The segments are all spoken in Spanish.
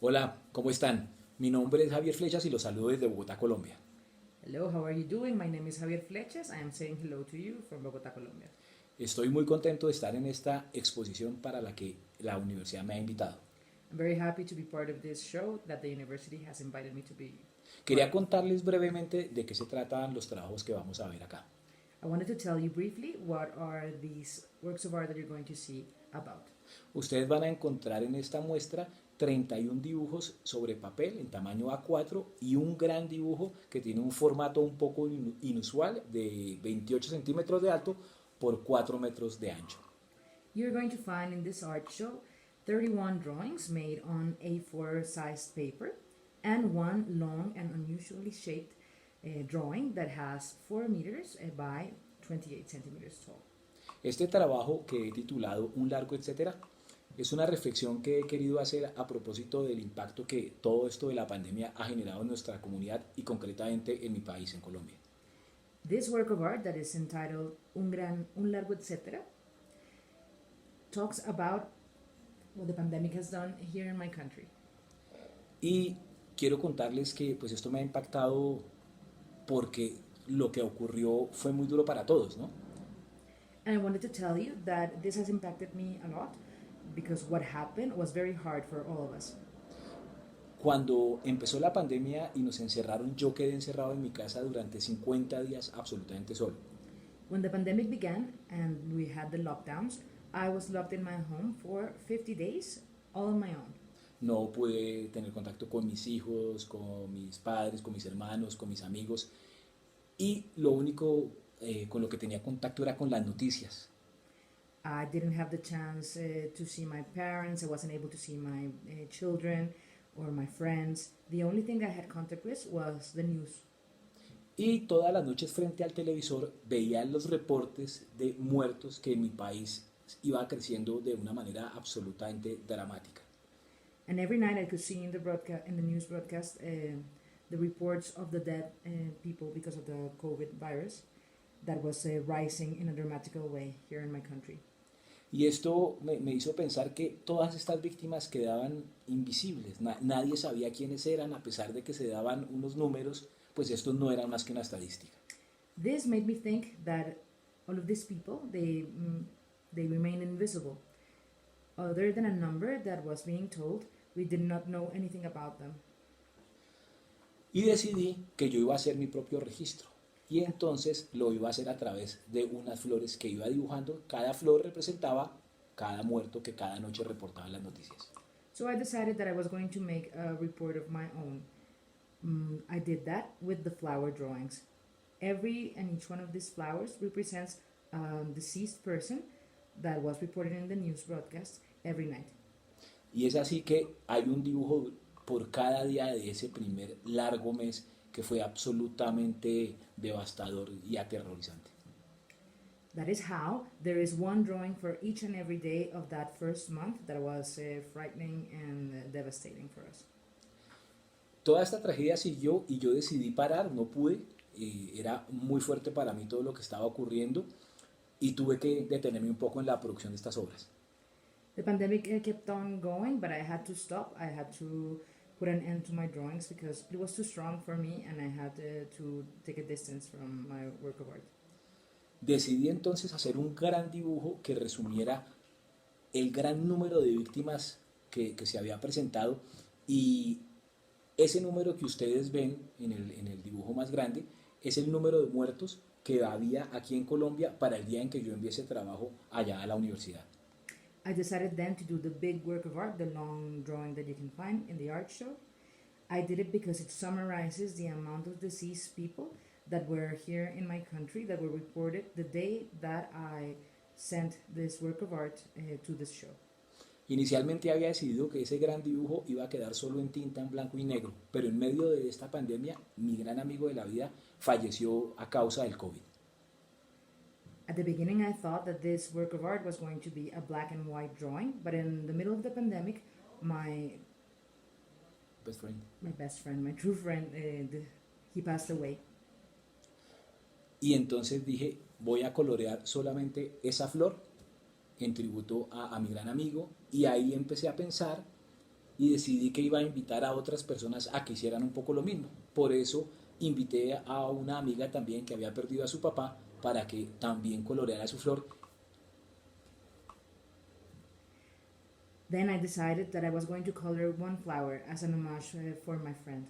Hola, ¿cómo están? Mi nombre es Javier Flechas y los saludo desde Bogotá, Colombia. Hello, how are you doing? My name is Javier Fleches. I am saying hello to you from Bogota, Colombia. Estoy muy contento de estar en esta exposición para la que la universidad me ha invitado. I'm very happy to be part of this show that the university has invited me to be part Quería of. contarles brevemente de qué se tratan los trabajos que vamos a ver acá. I wanted to tell you briefly what are these works of art that you're going to see about. Ustedes van a encontrar en esta muestra 31 dibujos sobre papel en tamaño A4 y un gran dibujo que tiene un formato un poco inusual de 28 centímetros de alto por 4 metros de ancho. You're going to find in this art show 31 drawings made on A4 sized paper and one long and unusually shaped drawing that has 4 meters by 28 centimeters tall. Este trabajo que he titulado Un largo etcétera es una reflexión que he querido hacer a propósito del impacto que todo esto de la pandemia ha generado en nuestra comunidad y concretamente en mi país, en Colombia. This work of art that is entitled Un largo etcétera talks about what the pandemic has done here in my country. Y quiero contarles que pues esto me ha impactado porque lo que ocurrió fue muy duro para todos, ¿no? And I wanted to tell you that this has impacted me a lot because what happened was very hard for all of us. Cuando empezó la pandemia y nos encerraron, yo quedé encerrado en mi casa durante 50 días absolutamente solo. When the pandemic began and we had the lockdowns, I was locked in my home for 50 days all on my own. No pude tener contacto con mis hijos, con mis padres, con mis hermanos, con mis amigos. Y lo único con lo que tenía contacto era con las noticias. I didn't have the chance to see my parents. I wasn't able to see my children or my friends. The only thing I had contact with was the news. Y todas las noches frente al televisor veía los reportes de muertos que en mi país iba creciendo de una manera absolutamente dramática. And every night I could see in the news broadcast, the reports of the dead people because of the COVID virus that was rising in a dramatical way here in my country. Y esto me hizo pensar que todas estas víctimas quedaban invisibles. Nadie sabía quiénes eran, a pesar de que se daban unos números, pues estos no eran más que una estadística. This made me think that all of these people they remain invisible. Other than a number that was being told, we did not know anything about them. Y decidí que yo iba a hacer mi propio registro. Y entonces lo iba a hacer a través de unas flores que iba dibujando. Cada flor representaba cada muerto que cada noche reportaba en las noticias. So I decided that I was going to make a report of my own. I did that with the flower drawings. Every and each one of these flowers represents a deceased person that was reported in the news broadcast every night. Y es así que hay un dibujo por cada día de ese primer largo mes que fue absolutamente devastador y aterrorizante. That is how there is one drawing for each and every day of that first month that was frightening and devastating for us. Toda esta tragedia siguió y yo decidí parar, no pude, era muy fuerte para mí todo lo que estaba ocurriendo y tuve que detenerme un poco en la producción de estas obras. The pandemic kept on going, but I had to stop. I had to put an end to my drawings because it was too strong for me and I had to take a distance from my work of art. Decidí entonces hacer un gran dibujo que resumiera el gran número de víctimas que se había presentado y ese número que ustedes ven en el dibujo más grande es el número de muertos que había aquí en Colombia para el día en que yo envié ese trabajo allá a la universidad. I decided then to do the big work of art, the long drawing that you can find in the art show. I did it because it summarizes the amount of deceased people that were here in my country that were reported the day that I sent this work of art to this show. Inicialmente había decidido que ese gran dibujo iba a quedar solo en tinta en blanco y negro, pero en medio de esta pandemia, mi gran amigo de la vida falleció a causa del COVID. At the beginning, I thought that this work of art was going to be a black and white drawing, but in the middle of the pandemic, my Best friend. my best friend, my true friend, he passed away. Y entonces dije, voy a colorear solamente esa flor en tributo a mi gran amigo y ahí empecé a pensar y decidí que iba a invitar a otras personas a que hicieran un poco lo mismo. Por eso invité a una amiga también que había perdido a su papá para que también coloreara su flor. Then I decided that I was going to color one flower as an homage for my friend.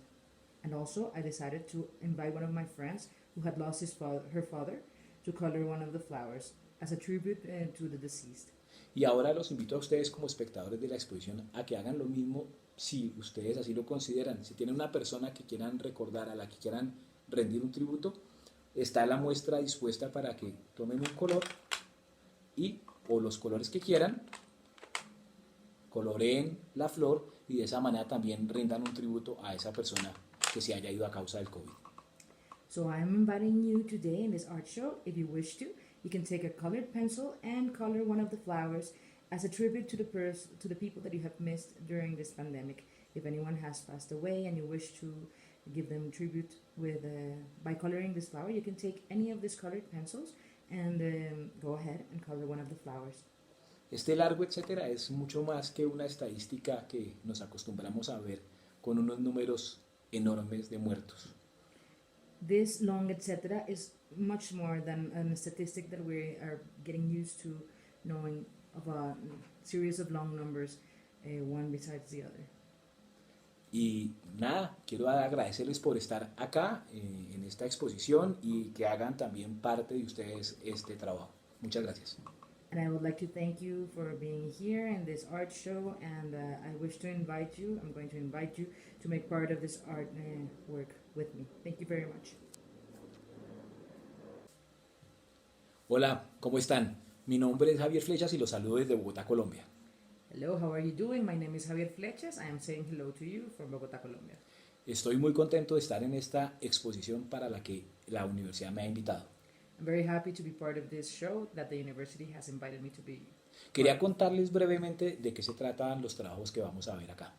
And also, I decided to invite one of my friends who had lost her father to color one of the flowers as a tribute to the deceased. Y ahora los invito a ustedes como espectadores de la exposición a que hagan lo mismo si ustedes así lo consideran. Si tienen una persona que quieran recordar, a la que quieran rendir un tributo, está la muestra dispuesta para que tomen un color y o los colores que quieran, coloreen la flor y de esa manera también rindan un tributo a esa persona que se haya ido a causa del COVID. So I am inviting you today in this art show. If you wish to, you can take a colored pencil and color one of the flowers as a tribute to the people that you have missed during this pandemic. If anyone has passed away and you wish to give them tribute by coloring this flower, you can take any of these colored pencils and go ahead and color one of the flowers. Este largo etcétera es mucho más que una estadística que nos acostumbramos a ver con unos números enormes de muertos. This long etc. is much more than a statistic that we are getting used to knowing of a series of long numbers, one besides the other. Y nada, quiero agradecerles por estar acá en esta exposición y que hagan también parte de ustedes este trabajo. Muchas gracias. And I would like to thank you for being here in this art show, and I wish to invite you, I'm going to invite you to make part of this art work with me. Thank you very much. Hola, ¿cómo están? Mi nombre es Javier Flechas y los saludo desde Bogotá, Colombia. Hello, how are you doing? My name is Javier Flechas. I am saying hello to you from Bogotá, Colombia. Estoy muy contento de estar en esta exposición para la que la universidad me ha invitado. I'm very happy to be part of this show that the university has invited me to be. Quería contarles brevemente de qué se tratan los trabajos que vamos a ver acá.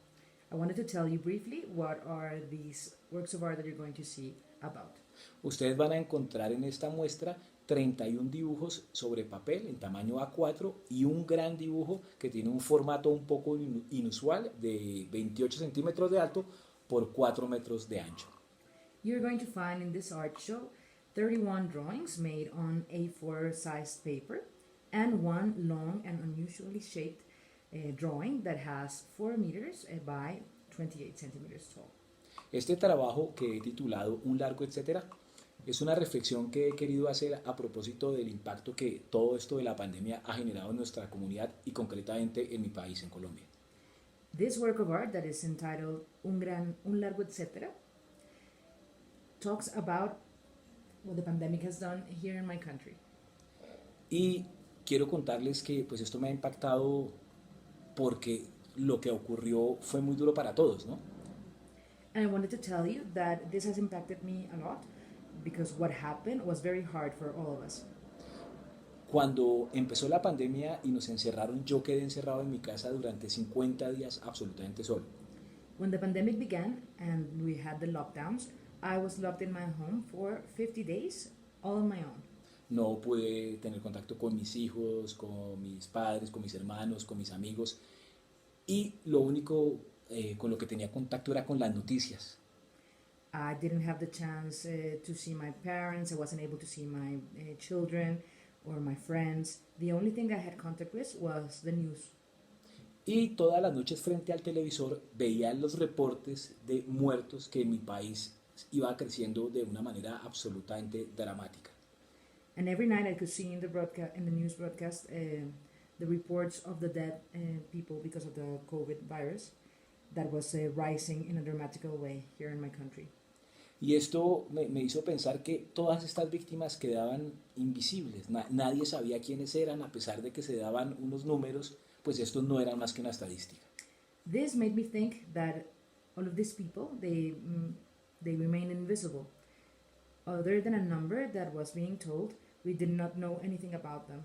I wanted to tell you briefly what are these works of art that you're going to see about. Ustedes van a encontrar en esta muestra 31 dibujos sobre papel en tamaño A4 y un gran dibujo que tiene un formato un poco inusual de 28 centímetros de alto por 4 metros de ancho. You're going to find in this art show 31 drawings made on A4 sized paper and one long and unusually shaped drawing that has 4 meters by 28 centimeters tall. Este trabajo que he titulado Un largo etcétera es una reflexión que he querido hacer a propósito del impacto que todo esto de la pandemia ha generado en nuestra comunidad y concretamente en mi país, en Colombia. This work of art that is entitled Un largo etcétera talks about what the pandemic has done here in my country. Y quiero contarles que pues esto me ha impactado porque lo que ocurrió fue muy duro para todos, ¿no? And I wanted to tell you that this has impacted me a lot because what happened was very hard for all of us. Cuando empezó la pandemia y nos encerraron, yo quedé encerrado en mi casa durante 50 días absolutamente solo. When the pandemic began and we had the lockdowns, I was locked in my home for 50 days, all on my own. No pude tener contacto con mis hijos, con mis padres, con mis hermanos, con mis amigos. Y lo único con lo que tenía contacto era con las noticias. I didn't have the chance to see my parents. I wasn't able to see my children or my friends. The only thing I had contact with was the news. Y todas las noches frente al televisor veía los reportes de muertos que en mi país iba creciendo de una manera absolutamente dramática. And every night I could see in the news broadcast, the reports of the dead people because of the COVID virus that was rising in a dramatical way here in my country. Y esto me hizo pensar que todas estas víctimas quedaban invisibles. Nadie sabía quiénes eran, a pesar de que se daban unos números, pues estos no eran más que una estadística. This made me think that all of these people, they remain invisible. Other than a number that was being told, we did not know anything about them.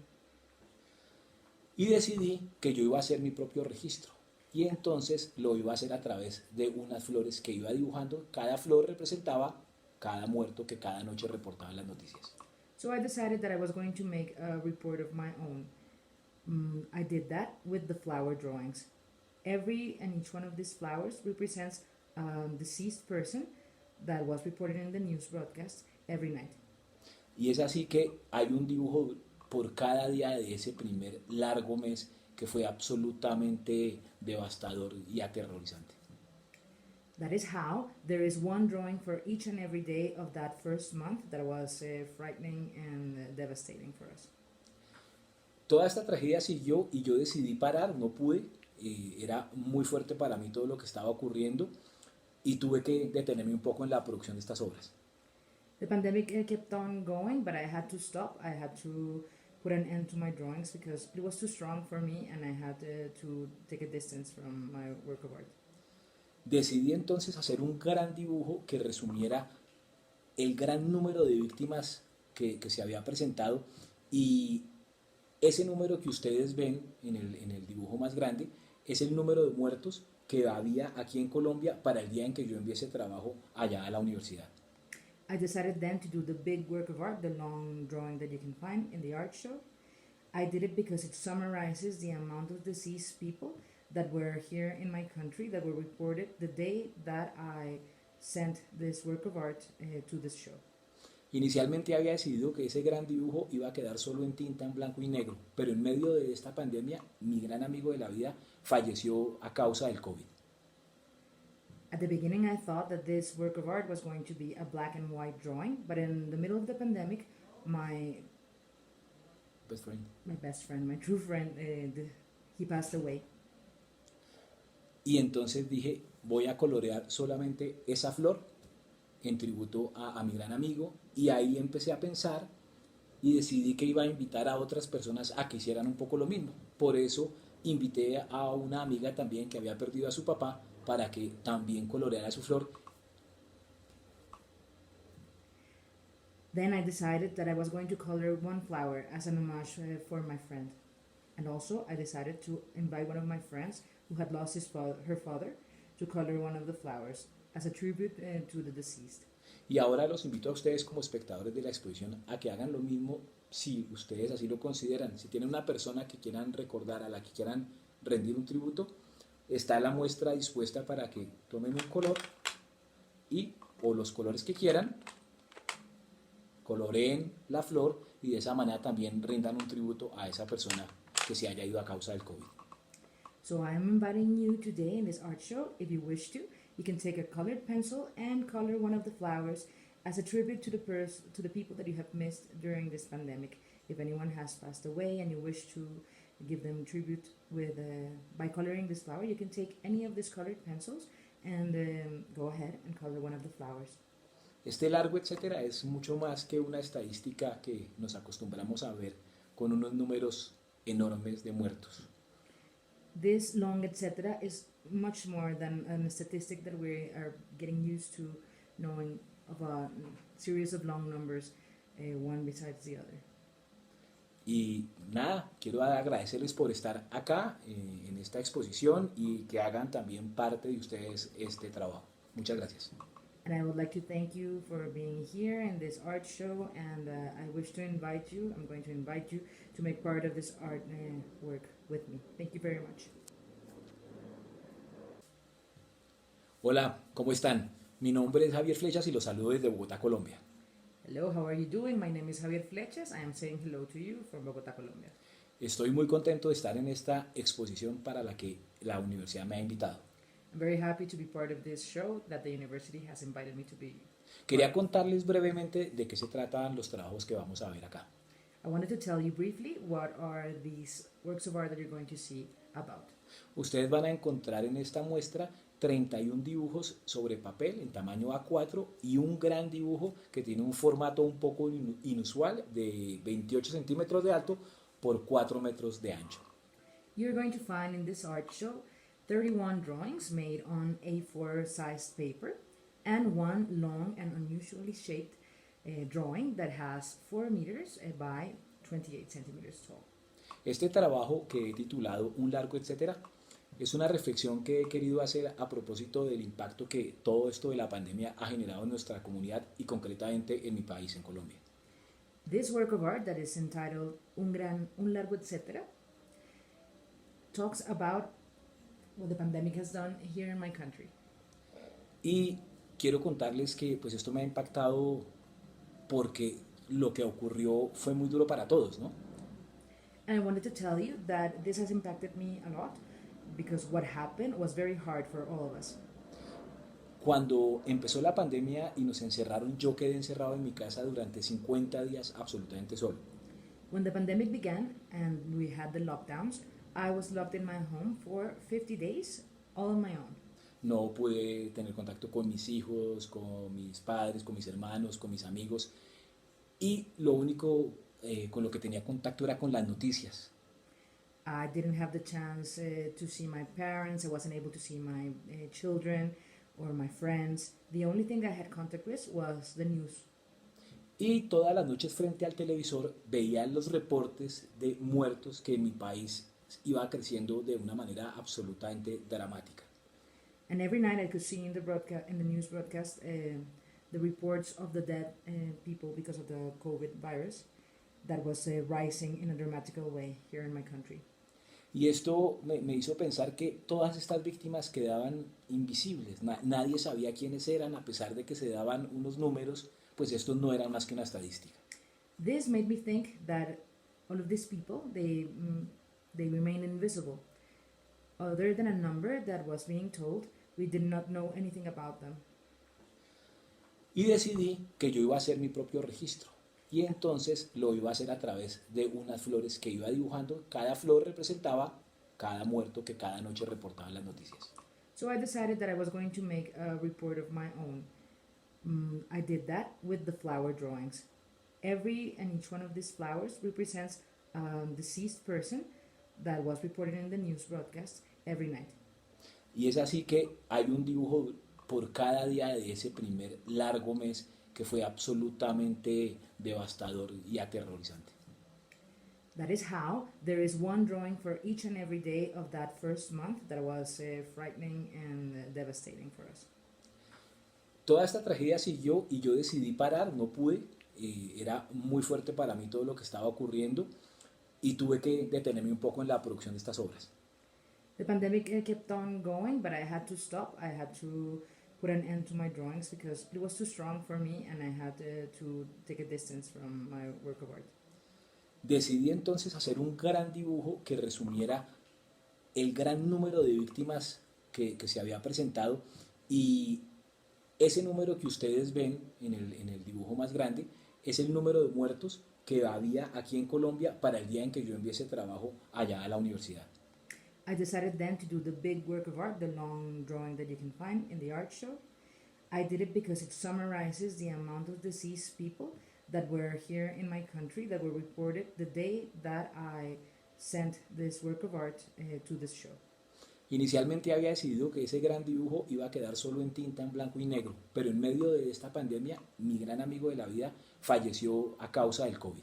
Y decidí que yo iba a hacer mi propio registro. Y entonces lo iba a hacer a través de unas flores que iba dibujando. Cada flor representaba cada muerto que cada noche reportaba en las noticias. So I decided that I was going to make a report of my own. I did that with the flower drawings. Every and each one of these flowers represents a deceased person that was reported in the news broadcast every night. Y es así que hay un dibujo por cada día de ese primer largo mes que fue absolutamente devastador y aterrorizante. That is how there is one drawing for each and every day of that first month that was frightening and devastating for us. Toda esta tragedia siguió y yo decidí parar, no pude, era muy fuerte para mí todo lo que estaba ocurriendo y tuve que detenerme un poco en la producción de estas obras. The pandemic kept on going, but I had to stop. I had to put an end to my drawings because it was too strong for me and I had to take a distance from my work of art. Decidí entonces hacer un gran dibujo que resumiera el gran número de víctimas que se había presentado y ese número que ustedes ven en el dibujo más grande es el número de muertos que había aquí en Colombia para el día en que yo envié ese trabajo allá a la universidad. I decided then to do the big work of art, the long drawing that you can find in the art show. I did it because it summarizes the amount of deceased people that were here in my country that were reported the day that I sent this work of art to this show. Inicialmente había decidido que ese gran dibujo iba a quedar solo en tinta en blanco y negro, pero en medio de esta pandemia, mi gran amigo de la vida falleció a causa del COVID. At the beginning, I thought that this work of art was going to be a black and white drawing, but in the middle of the pandemic, my Best friend. best friend, my true friend, he passed away. Y entonces dije, voy a colorear solamente esa flor en tributo a mi gran amigo, y ahí empecé a pensar y decidí que iba a invitar a otras personas a que hicieran un poco lo mismo. Por eso invité a una amiga también que había perdido a su papá para que también coloreara su flor. Then I decided that I was going to color one flower as an homage for my friend. And also, I decided to invite one of my friends who had lost her father to color one of the flowers as a tribute to the deceased. Y ahora los invito a ustedes como espectadores de la exposición a que hagan lo mismo si ustedes así lo consideran. Si tienen una persona que quieran recordar, a la que quieran rendir un tributo, está la muestra dispuesta para que tomen un color y, o los colores que quieran, coloreen la flor y de esa manera también rindan un tributo a esa persona que se haya ido a causa del COVID. So I am inviting you today in this art show. If you wish to, you can take a colored pencil and color one of the flowers as a tribute to the people that you have missed during this pandemic. If anyone has passed away and you wish to give them tribute with by coloring this flower, you can take any of these colored pencils and go ahead and color one of the flowers. Este largo etcétera es mucho más que una estadística que nos acostumbramos a ver con unos números enormes de muertos. This long etc. is much more than a statistic that we are getting used to knowing of a series of long numbers, one besides the other. Y nada, quiero agradecerles por estar acá en esta exposición y que hagan también parte de ustedes este trabajo. Muchas gracias. And I would like to thank you for being here in this art show, and I wish to invite you, I'm going to invite you to make part of this art work with me. Thank you very much. Hola, ¿cómo están? Mi nombre es Javier Flechas y los saludo desde Bogotá, Colombia. Hello, how are you doing? My name is Javier Flechas. I am saying hello to you from Bogotá, Colombia. Estoy muy contento de estar en esta exposición para la que la universidad me ha invitado. I'm very happy to be part of this show that the university has invited me to be. Quería contarles brevemente de qué se tratan los trabajos que vamos a ver acá. I wanted to tell you briefly what are these works of art that you're going to see about. Ustedes van a encontrar en esta muestra 31 dibujos sobre papel en tamaño A4 y un gran dibujo que tiene un formato un poco inusual de 28 centímetros de alto por 4 metros de ancho. You're going to find in this art show 31 drawings made on A4 sized paper and one long and unusually shaped drawing that has 4 meters by 28 centimeters tall. Este trabajo que he titulado Un largo etcétera es una reflexión que he querido hacer a propósito del impacto que todo esto de la pandemia ha generado en nuestra comunidad y concretamente en mi país, en Colombia. This work of art that is entitled Un largo etcétera talks about what the pandemic has done here in my country. Y quiero contarles que pues esto me ha impactado porque lo que ocurrió fue muy duro para todos, ¿no? And I wanted to tell you that this has impacted me a lot because what happened was very hard for all of us. Cuando empezó la pandemia y nos encerraron, yo quedé encerrado en mi casa durante 50 días absolutamente solo. When the pandemic began and we had the lockdowns, I was locked in my home for 50 days all on my own. No pude tener contacto con mis hijos, con mis padres, con mis hermanos, con mis amigos. Y lo único con lo que tenía contacto era con las noticias. I didn't have the chance to see my parents. I wasn't able to see my children or my friends. The only thing I had contact with was the news. Y todas las noches frente al televisor veía los reportes de muertos que en mi país iba creciendo de una manera absolutamente dramática. And every night I could see in the news broadcast, the reports of the dead people because of the COVID virus that was rising in a dramatical way here in my country. Y esto me hizo pensar que todas estas víctimas quedaban invisibles. Nadie sabía quiénes eran, a pesar de que se daban unos números, pues estos no eran más que una estadística. This made me think that all of these people, they remain invisible. Other than a number that was being told, we did not know anything about them. Y decidí que yo iba a hacer mi propio registro. Y entonces lo iba a hacer a través de unas flores que iba dibujando. Cada flor representaba cada muerto que cada noche reportaban las noticias. So I decided that I was going to make a report of my own. I did that with the flower drawings. Every and each one of these flowers represents a deceased person that was reported in the news broadcast every night. Y es así que hay un dibujo por cada día de ese primer largo mes que fue absolutamente devastador y aterrorizante. That is how there is one drawing for each and every day of that first month that was frightening and devastating for us. Toda esta tragedia siguió y yo decidí parar, no pude, era muy fuerte para mí todo lo que estaba ocurriendo y tuve que detenerme un poco en la producción de estas obras. The pandemic kept on going, but I had to stop. I had to put an end to my drawings because it was too strong for me and I had to take a distance from my work of art. Decidí entonces hacer un gran dibujo que resumiera el gran número de víctimas que se había presentado y ese número que ustedes ven en el dibujo más grande es el número de muertos que había aquí en Colombia para el día en que yo envié ese trabajo allá a la universidad. I decided then to do the big work of art, the long drawing that you can find in the art show. I did it because it summarizes the amount of deceased people that were here in my country that were reported the day that I sent this work of art to this show. Inicialmente había decidido que ese gran dibujo iba a quedar solo en tinta en blanco y negro, pero en medio de esta pandemia, mi gran amigo de la vida falleció a causa del COVID.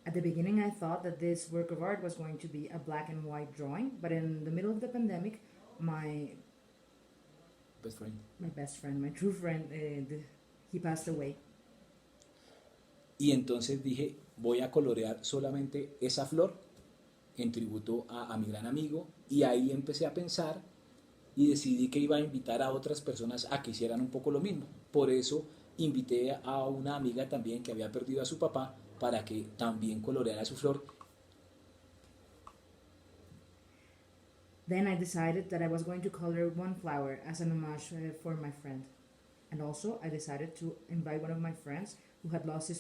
At the beginning, I thought that this work of art was going to be a black and white drawing, but in the middle of the pandemic, my Best friend. best friend, my true friend, he passed away. Y entonces dije, voy a colorear solamente esa flor en tributo a mi gran amigo, y ahí empecé a pensar y decidí que iba a invitar a otras personas a que hicieran un poco lo mismo. Por eso invité a una amiga también que había perdido a su papá para que también coloreara su flor. Then I decided that I was going to color one flower as an homage for my friend. And also, I decided to invite one of my friends who had lost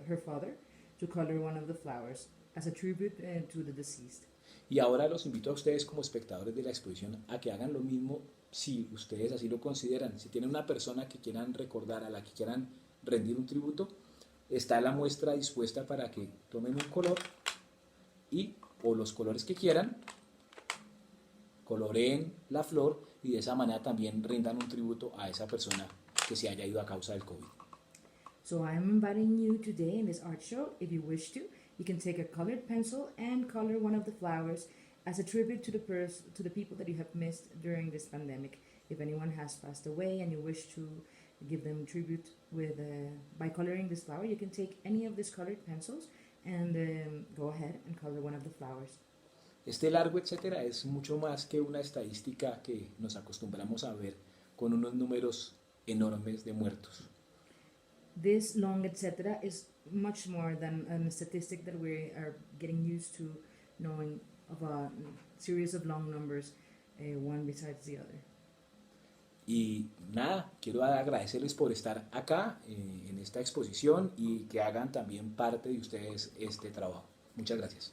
her father to color one of the flowers as a tribute to the deceased. Y ahora los invito a ustedes como espectadores de la exposición a que hagan lo mismo si ustedes así lo consideran. Si tienen una persona que quieran recordar, a la que quieran rendir un tributo, está la muestra dispuesta para que tomen un color y, o los colores que quieran, coloreen la flor y de esa manera también rindan un tributo a esa persona que se haya ido a causa del COVID. So I'm inviting you today in this art show. If you wish to, you can take a colored pencil and color one of the flowers as a tribute to the people that you have missed during this pandemic. If anyone has passed away and you wish to give them tribute by coloring this flower, you can take any of these colored pencils and go ahead and color one of the flowers. Este largo etcétera es mucho más que una estadística que nos acostumbramos a ver con unos números enormes de muertos. This long etc. is much more than a statistic that we are getting used to knowing of a series of long numbers, one besides the other. Y nada, quiero agradecerles por estar acá en esta exposición y que hagan también parte de ustedes este trabajo. Muchas gracias.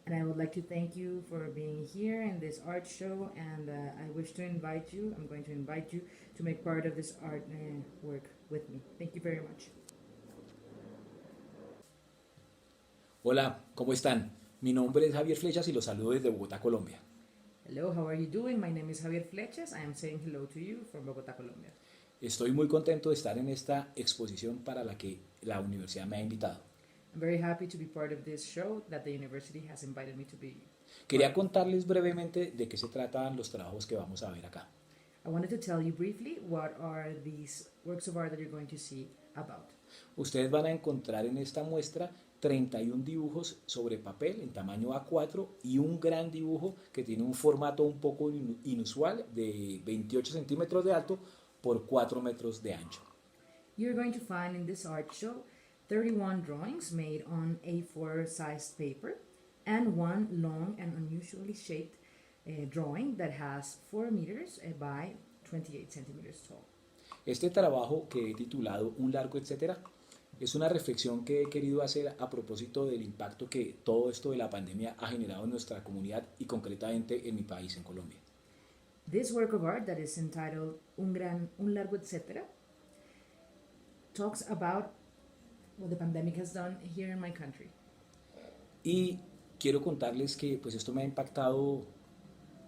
And I would like to thank you for being here in this art show, and I wish to invite you, I'm going to invite you to make part of this art work with me. Thank you very much. Hola, ¿cómo están? Mi nombre es Javier Flechas y los saludo desde Bogotá, Colombia. Hello, how are you doing? My name is Javier Fleches. I am saying hello to you from Bogotá, Colombia. Estoy muy contento de estar en esta exposición para la que la universidad me ha invitado. I'm very happy to be part of this show that the university has invited me to be. Quería contarles brevemente de qué se tratan los trabajos que vamos a ver acá. I wanted to tell you briefly what are these works of art that you're going to see about. Ustedes van a encontrar en esta muestra 31 dibujos sobre papel en tamaño A4 y un gran dibujo que tiene un formato un poco inusual de 28 centímetros de alto por 4 metros de ancho. You're going to find in this art show 31 drawings made on A4 sized paper and one long and unusually shaped drawing that has 4 meters by 28 centimeters tall. Este trabajo que he titulado Un largo etcétera es una reflexión que he querido hacer a propósito del impacto que todo esto de la pandemia ha generado en nuestra comunidad y concretamente en mi país, en Colombia. This work of art that is entitled Un largo etcétera talks about what the pandemic has done here in my country. Y quiero contarles que pues esto me ha impactado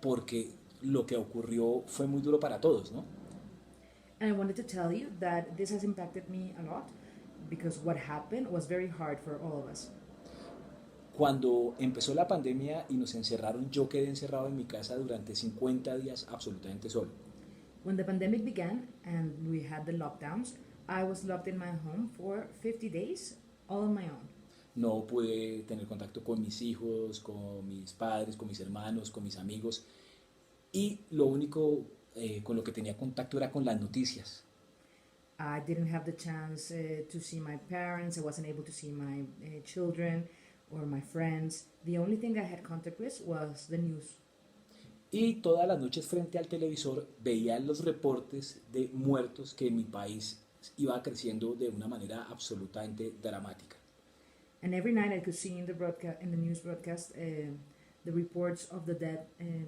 porque lo que ocurrió fue muy duro para todos, ¿no? And I wanted to tell you that this has impacted me a lot because what happened was very hard for all of us. Cuando empezó la pandemia y nos encerraron, yo quedé encerrado en mi casa durante 50 días absolutamente solo. When the pandemic began and we had the lockdowns, I was locked in my home for 50 days, all on my own. No pude tener contacto con mis hijos, con mis padres, con mis hermanos, con mis amigos. Y lo único con lo que tenía contacto era con las noticias. I didn't have the chance to see my parents. I wasn't able to see my children or my friends. The only thing I had contact with was the news. Y todas las noches frente al televisor veía los reportes de muertos que en mi país iba creciendo de una manera absolutamente dramática. And every night I could see in the news broadcast, the reports of the dead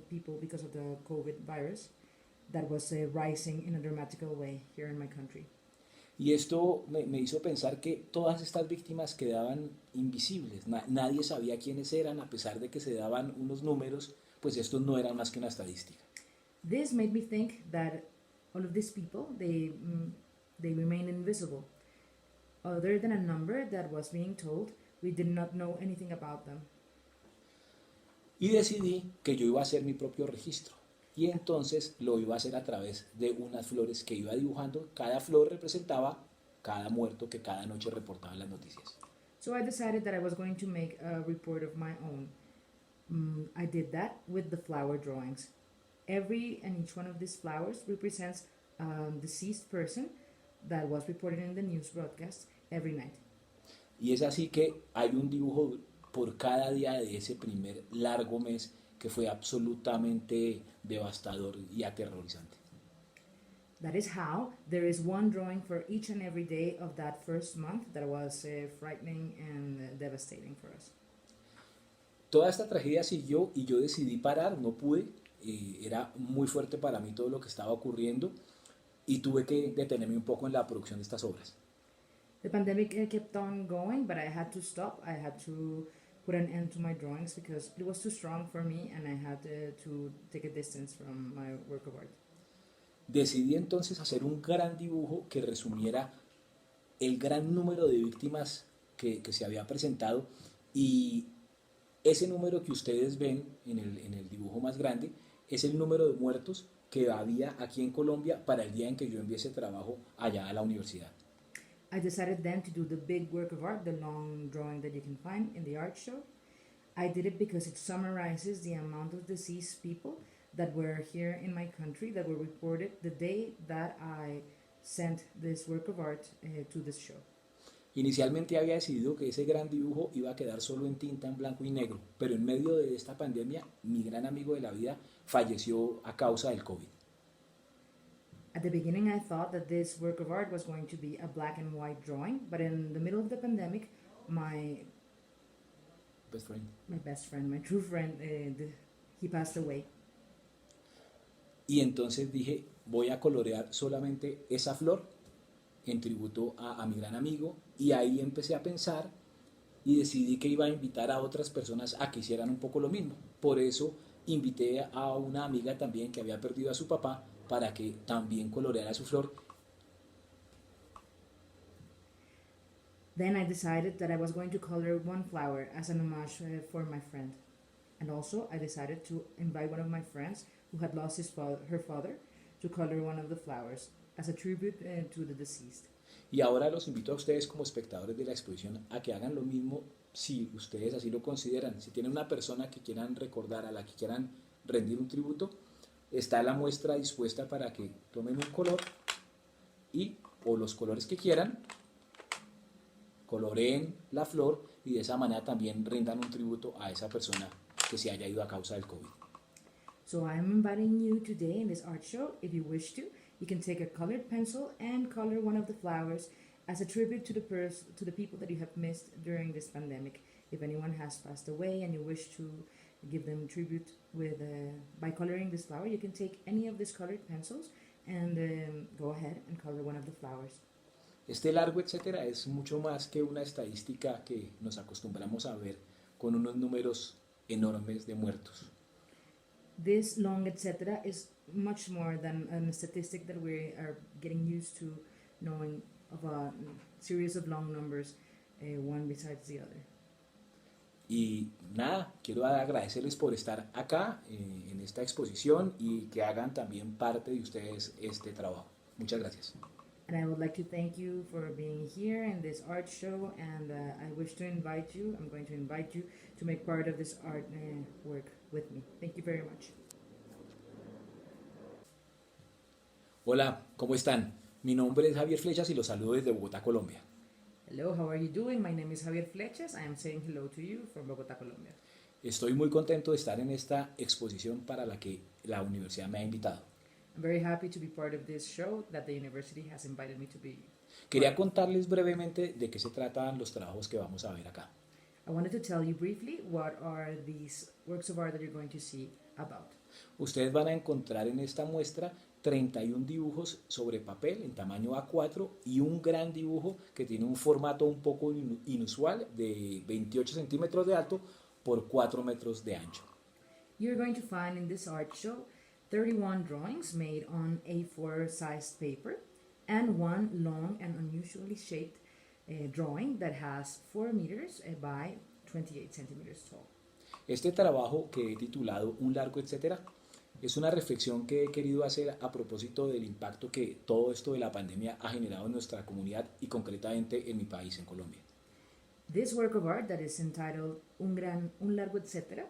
people because of the COVID virus that was rising in a dramatical way here in my country. Y esto me hizo pensar que todas estas víctimas quedaban invisibles. Nadie sabía quiénes eran, a pesar de que se daban unos números, pues estos no eran más que una estadística. This made me think that all of these people, they remain invisible. Other than a number that was being told, we did not know anything about them. Y decidí que yo iba a hacer mi propio registro. Y entonces lo iba a hacer a través de unas flores que iba dibujando. Cada flor representaba cada muerto que cada noche reportaba en las noticias. So I decided that I was going to make a report of my own. I did that with the flower drawings. Every and each one of these flowers represents a deceased person that was reported in the news broadcast every night. Y es así que hay un dibujo por cada día de ese primer largo mes que fue absolutamente devastador y aterrorizante. That is how there is one drawing for each and every day of that first month that was frightening and devastating for us. Toda esta tragedia siguió y yo decidí parar, no pude, era muy fuerte para mí todo lo que estaba ocurriendo y tuve que detenerme un poco en la producción de estas obras. The pandemic kept on going, but I had to stop. I had to put an end to my drawings because it was too strong for me and I had to take a distance from my work of art. Decidí entonces hacer un gran dibujo que resumiera el gran número de víctimas que se había presentado y ese número que ustedes ven en el dibujo más grande es el número de muertos que había aquí en Colombia para el día en que yo envié ese trabajo allá a la universidad. I decided then to do the big work of art, the long drawing that you can find in the art show. I did it because it summarizes the amount of deceased people that were here in my country that were reported the day that I sent this work of art to this show. Inicialmente había decidido que ese gran dibujo iba a quedar solo en tinta en blanco y negro, pero en medio de esta pandemia, mi gran amigo de la vida falleció a causa del COVID. At the beginning, I thought that this work of art was going to be a black and white drawing, but in the middle of the pandemic, my Best friend. best friend, my true friend, he passed away. Y entonces dije, voy a colorear solamente esa flor en tributo a mi gran amigo, y ahí empecé a pensar y decidí que iba a invitar a otras personas a que hicieran un poco lo mismo. Por eso invité a una amiga también que había perdido a su papá para que también coloreara su flor. Then I decided that I was going to color one flower as an homage for my friend. And also, I decided to invite one of my friends who had lost her father to color one of the flowers as a tribute to the deceased. Y ahora los invito a ustedes como espectadores de la exposición a que hagan lo mismo si ustedes así lo consideran. Si tienen una persona que quieran recordar, a la que quieran rendir un tributo, está la muestra dispuesta para que tomen un color y, o los colores que quieran, coloreen la flor y de esa manera también rindan un tributo a esa persona que se haya ido a causa del COVID. So I'm inviting you today in this art show. If you wish to, you can take a colored pencil and color one of the flowers as a tribute to the people that you have missed during this pandemic. If anyone has passed away and you wish to give them tribute by coloring this flower, you can take any of these colored pencils and go ahead and color one of the flowers. Este largo etcétera es mucho más que una estadística que nos acostumbramos a ver con unos números enormes de muertos. This long etc. is much more than a statistic that we are getting used to knowing of a series of long numbers, one besides the other. Y nada, quiero agradecerles por estar acá en esta exposición y que hagan también parte de ustedes este trabajo. Muchas gracias. And I would like to thank you for being here in this art show, and I wish to invite you, I'm going to invite you to make part of this art work with me. Thank you very much. Hola, ¿cómo están? Mi nombre es Javier Flechas y los saludo desde Bogotá, Colombia. Hello, how are you doing? My name is Javier Flechas. I am saying hello to you from Bogotá, Colombia. Estoy muy contento de estar en esta exposición para la que la universidad me ha invitado. I'm very happy to be part of this show that the university has invited me to be. Quería contarles brevemente de qué se tratan los trabajos que vamos a ver acá. I wanted to tell you briefly what are these works of art that you're going to see about. Ustedes van a encontrar en esta muestra 31 dibujos sobre papel en tamaño A4 y un gran dibujo que tiene un formato un poco inusual de 28 centímetros de alto por 4 metros de ancho. You're going to find in this art show 31 drawings made on A4 sized paper and one long and unusually shaped drawing that has 4 meters by 28 centimeters tall. Este trabajo que he titulado Un largo etcétera es una reflexión que he querido hacer a propósito del impacto que todo esto de la pandemia ha generado en nuestra comunidad y concretamente en mi país, en Colombia. This work of art that is entitled Un largo etcétera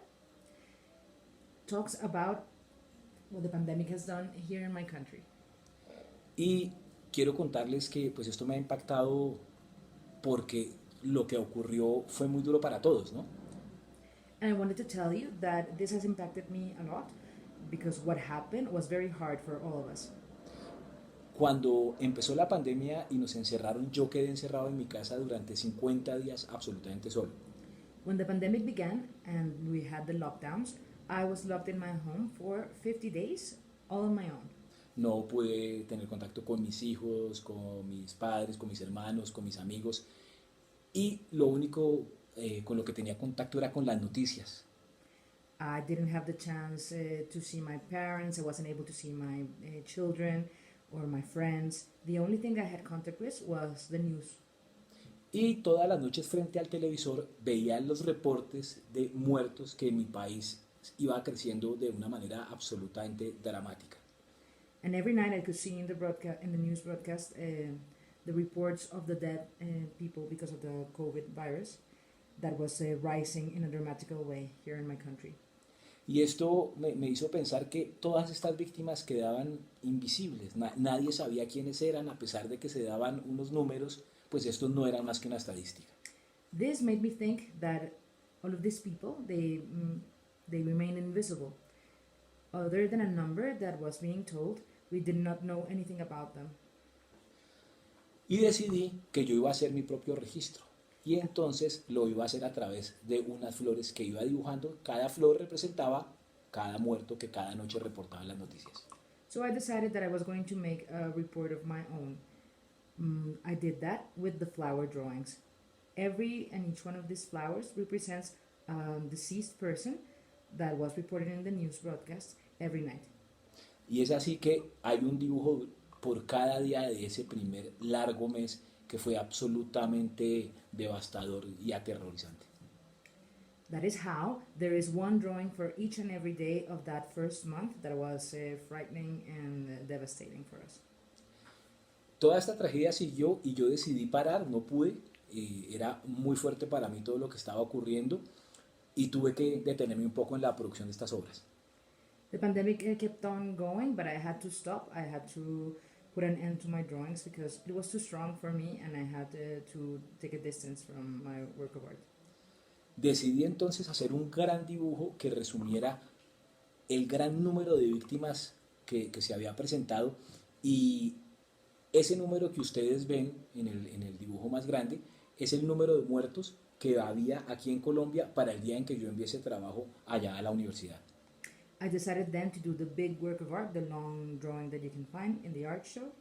talks about what the pandemic has done here in my country. Y quiero contarles que pues esto me ha impactado porque lo que ocurrió fue muy duro para todos, ¿no? And I wanted to tell you that this has impacted me a lot because what happened was very hard for all of us. Cuando empezó la pandemia y nos encerraron, yo quedé encerrado en mi casa durante 50 días absolutamente solo. When the pandemic began and we had the lockdowns, I was locked in my home for 50 days, all on my own. No pude tener contacto con mis hijos, con mis padres, con mis hermanos, con mis amigos. Y lo único con lo que tenía contacto era con las noticias. I didn't have the chance to see my parents. I wasn't able to see my children or my friends. The only thing I had contact with was the news. Y todas las noches frente al televisor veía los reportes de muertos que en mi país iba creciendo de una manera absolutamente dramática. And every night I could see in the news broadcast, the reports of the dead people because of the COVID virus. that was rising in a dramatical way here in my country. Y esto me hizo pensar que todas estas víctimas quedaban invisibles, nadie sabía quiénes eran, a pesar de que se daban unos números, pues estos no eran más que una estadística. This made me think that all of these people, they remain invisible. Other than a number that was being told, we did not know anything about them. Y decidí que yo iba a hacer mi propio registro. Y entonces lo iba a hacer a través de unas flores que iba dibujando. Cada flor representaba cada muerto que cada noche reportaba en las noticias. So I decided that I was going to make a report of my own. I did that with the flower drawings. Every and each one of these flowers represents a deceased person that was reported in the news broadcast every night. Y es así que hay un dibujo por cada día de ese primer largo mes que fue absolutamente devastador y aterrorizante. That is how there is one drawing for each and every day of that first month that was frightening and devastating for us. Toda esta tragedia siguió y yo decidí parar, no pude, era muy fuerte para mí todo lo que estaba ocurriendo y tuve que detenerme un poco en la producción de estas obras. The pandemic kept on going, but I had to stop. I had to put an end to my drawings because it was too strong for me and I had to take a distance from my work of art. Decidí entonces hacer un gran dibujo que resumiera el gran número de víctimas que se había presentado y ese número que ustedes ven en el dibujo más grande es el número de muertos que había aquí en Colombia para el día en que yo envié ese trabajo allá a la universidad. I decided then to do the big work of art, the long drawing that you can find in the art show.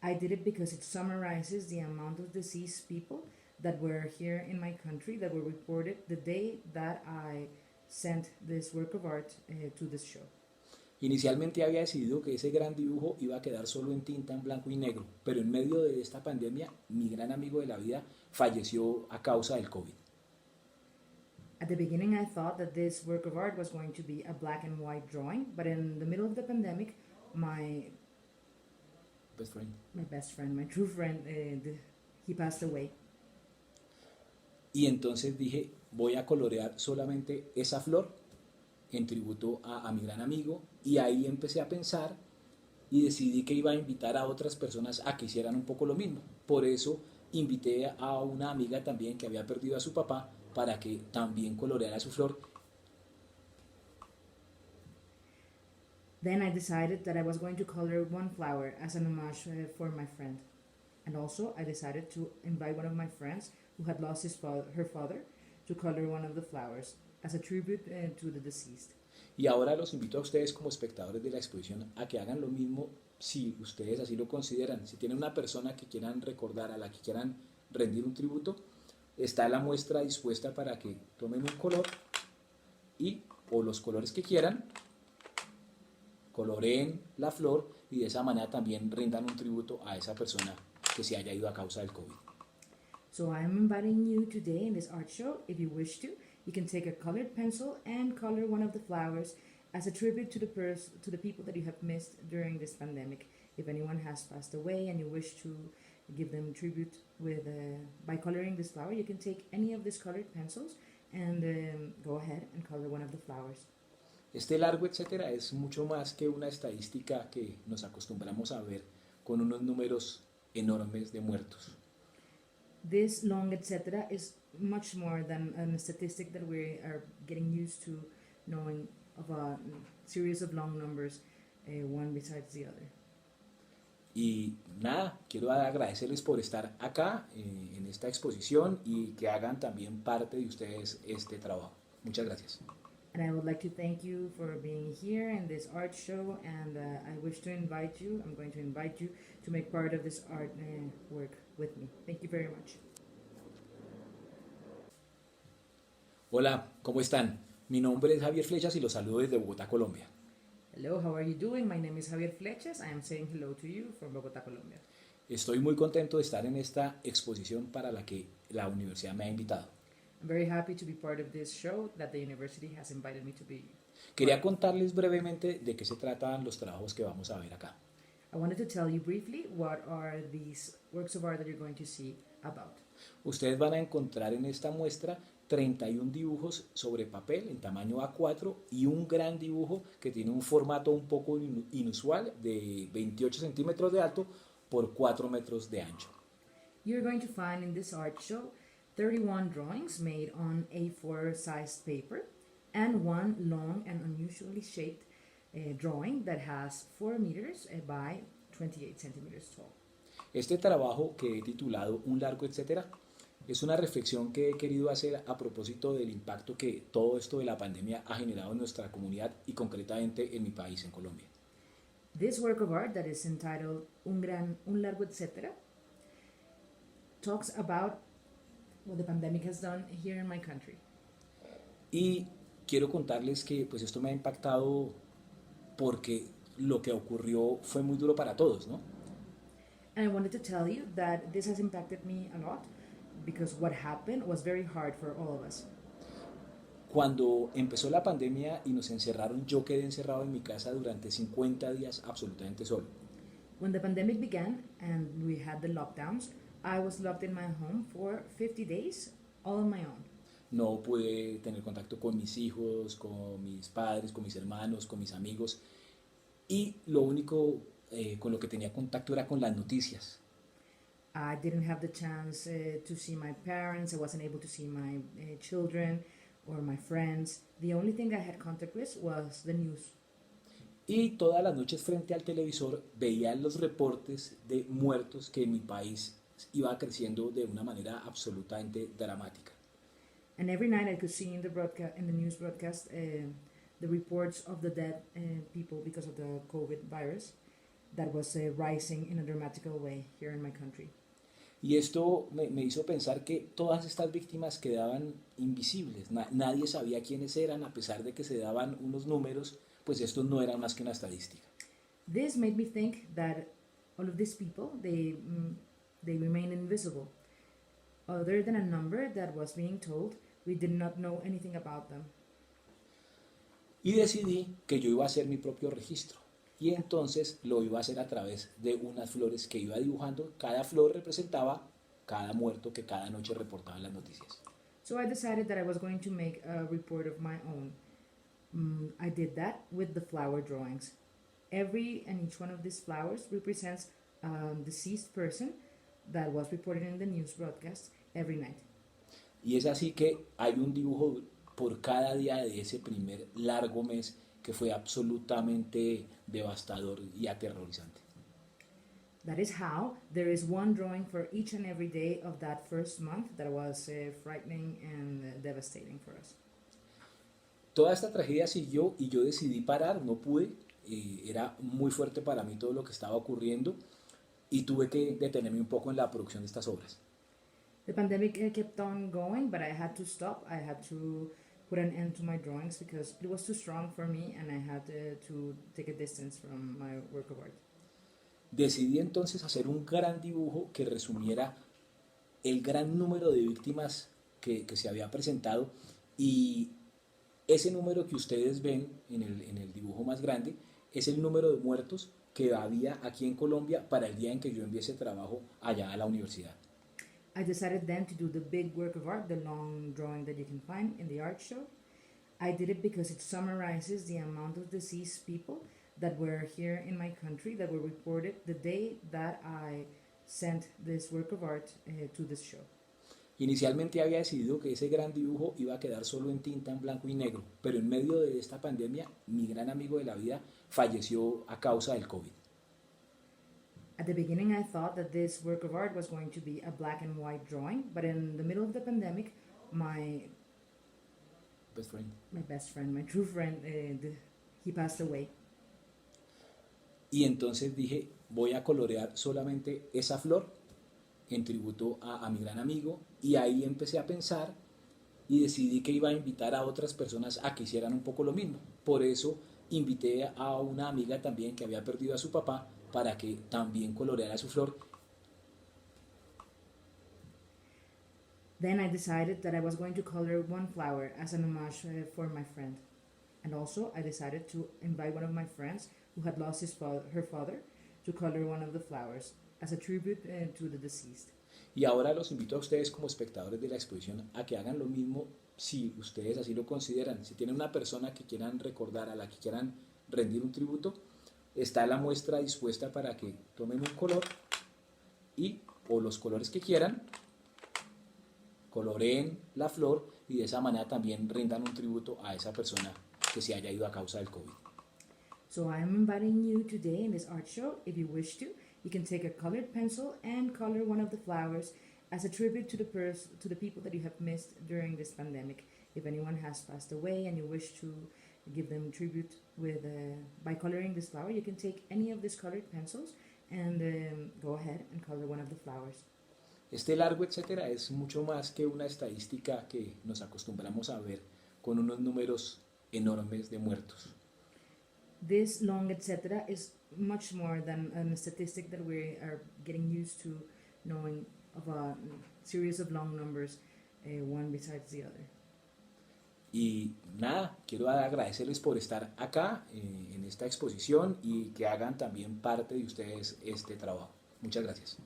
I did it because it summarizes the amount of deceased people that were here in my country that were reported the day that I sent this work of art to this show. Inicialmente había decidido que ese gran dibujo iba a quedar solo en tinta en blanco y negro, pero en medio de esta pandemia, mi gran amigo de la vida falleció a causa del COVID. At the beginning, I thought that this work of art was going to be a black and white drawing, but in the middle of the pandemic, my Best friend. best friend, my true friend, he passed away. Y entonces dije, voy a colorear solamente esa flor en tributo a mi gran amigo, y ahí empecé a pensar y decidí que iba a invitar a otras personas a que hicieran un poco lo mismo. Por eso invité a una amiga también que había perdido a su papá para que también coloreara su flor. Then I decided that I was going to color one flower as an homage for my friend. And also, I decided to invite one of my friends who had lost her father to color one of the flowers as a tribute to the deceased. Y ahora los invito a ustedes como espectadores de la exposición a que hagan lo mismo si ustedes así lo consideran. Si tienen una persona que quieran recordar, a la que quieran rendir un tributo, está la muestra dispuesta para que tomen un color y, o los colores que quieran, coloreen la flor y de esa manera también rindan un tributo a esa persona que se haya ido a causa del COVID. So I am inviting you today in this art show. If you wish to, you can take a colored pencil and color one of the flowers as a tribute to the people that you have missed during this pandemic. If anyone has passed away and you wish to give them tribute by coloring this flower, you can take any of these colored pencils and go ahead and color one of the flowers. Este largo etcétera es mucho más que una estadística que nos acostumbramos a ver con unos números enormes de muertos. This long etc. is much more than a statistic that we are getting used to knowing of a series of long numbers, one besides the other. Y nada, quiero agradecerles por estar acá en esta exposición y que hagan también parte de ustedes este trabajo. Muchas gracias. And I would like to thank you for being here in this art show, and I wish to invite you, I'm going to invite you to make part of this art work with me. Thank you very much. Hola, ¿cómo están? Mi nombre es Javier Flechas y los saludo desde Bogotá, Colombia. Hello, how are you doing? My name is Javier Flechas. I am saying hello to you from Bogotá, Colombia. Estoy muy contento de estar en esta exposición para la que la universidad me ha invitado. I'm very happy to be part of this show that the university has invited me to be. Quería contarles brevemente de qué se tratan los trabajos que vamos a ver acá. I wanted to tell you briefly what are these works of art that you're going to see about. Ustedes van a encontrar en esta muestra 31 dibujos sobre papel en tamaño A4 y un gran dibujo que tiene un formato un poco inusual de 28 centímetros de alto por 4 metros de ancho. You're going to find in this art show 31 drawings made on A4 sized paper and one long and unusually shaped drawing that has 4 meters by 28 centimeters tall. Este trabajo que he titulado Un largo etcétera es una reflexión que he querido hacer a propósito del impacto que todo esto de la pandemia ha generado en nuestra comunidad y concretamente en mi país, en Colombia. This work of art that is entitled Un largo etcétera talks about what the pandemic has done here in my country. Y quiero contarles que pues esto me ha impactado porque lo que ocurrió fue muy duro para todos, ¿no? And I wanted to tell you that this has impacted me a lot because what happened was very hard for all of us. Cuando empezó la pandemia y nos encerraron, yo quedé encerrado en mi casa durante 50 días absolutamente solo. When the pandemic began and we had the lockdowns, I was locked in my home for 50 days, all on my own. No pude tener contacto con mis hijos, con mis padres, con mis hermanos, con mis amigos. Y lo único con lo que tenía contacto era con las noticias. I didn't have the chance to see my parents. I wasn't able to see my children or my friends. The only thing I had contact with was the news. Y todas las noches frente al televisor veía los reportes de muertos que en mi país iba creciendo de una manera absolutamente dramática. And every night I could see in the broadcast, in the news broadcast, the reports of the dead people because of the COVID virus that was rising in a dramatical way here in my country. Y esto me hizo pensar que todas estas víctimas quedaban invisibles. Nadie sabía quiénes eran, a pesar de que se daban unos números, pues estos no eran más que una estadística. This made me think that all of these people, they remain invisible. Other than a number that was being told, we did not know anything about them. Y decidí que yo iba a hacer mi propio registro. Y entonces lo iba a hacer a través de unas flores que iba dibujando. Cada flor representaba cada muerto que cada noche reportaba en las noticias. So I decided that I was going to make a report of my own. I did that with the flower drawings. Every and each one of these flowers represents a deceased person that was reported in the news broadcast every night. Y es así que hay un dibujo por cada día de ese primer largo mes que fue absolutamente devastador y aterrorizante. That is how there is one drawing for each and every day of that first month that was frightening and devastating for us. Toda esta tragedia siguió y yo decidí parar, no pude, era muy fuerte para mí todo lo que estaba ocurriendo y tuve que detenerme un poco en la producción de estas obras. The pandemic kept on going, but I had to stop. I had to put an end to my drawings because it was too strong for me and I had to take a distance from my work of art. Decidí entonces hacer un gran dibujo que resumiera el gran número de víctimas que se había presentado y ese número que ustedes ven en el dibujo más grande es el número de muertos que había aquí en Colombia para el día en que yo envié ese trabajo allá a la universidad. I decided then to do the big work of art, the long drawing that you can find in the art show. I did it because it summarizes the amount of deceased people that were here in my country that were reported the day that I sent this work of art to this show. Inicialmente había decidido que ese gran dibujo iba a quedar solo en tinta en blanco y negro, pero en medio de esta pandemia, mi gran amigo de la vida falleció a causa del COVID. At the beginning, I thought that this work of art was going to be a black and white drawing, but in the middle of the pandemic, my best friend, my true friend, he passed away. Y entonces dije, voy a colorear solamente esa flor en tributo a mi gran amigo, y ahí empecé a pensar y decidí que iba a invitar a otras personas a que hicieran un poco lo mismo. Por eso invité a una amiga también que había perdido a su papá para que también coloreara su flor. Then I decided that I was going to color one flower as an homage for my friend. And also I decided to invite one of my friends who had lost her father to color one of the flowers as a tribute to the deceased. Y ahora los invito a ustedes como espectadores de la exposición a que hagan lo mismo si ustedes así lo consideran. Si tienen una persona que quieran recordar, a la que quieran rendir un tributo, está la muestra dispuesta para que tomen un color y, o los colores que quieran, coloreen la flor y de esa manera también rindan un tributo a esa persona que se haya ido a causa del COVID. So I am inviting you today in this art show. If you wish to, you can take a colored pencil and color one of the flowers as a tribute to the people that you have missed during this pandemic. If anyone has passed away and you wish to give them tribute with by coloring this flower, you can take any of these colored pencils and go ahead and color one of the flowers. Este largo etcétera es mucho más que una estadística que nos acostumbramos a ver con unos números enormes de muertos. This long etc. is much more than a statistic that we are getting used to knowing of a series of long numbers, one besides the other. Y nada, quiero agradecerles por estar acá en esta exposición y que hagan también parte de ustedes este trabajo. Muchas gracias.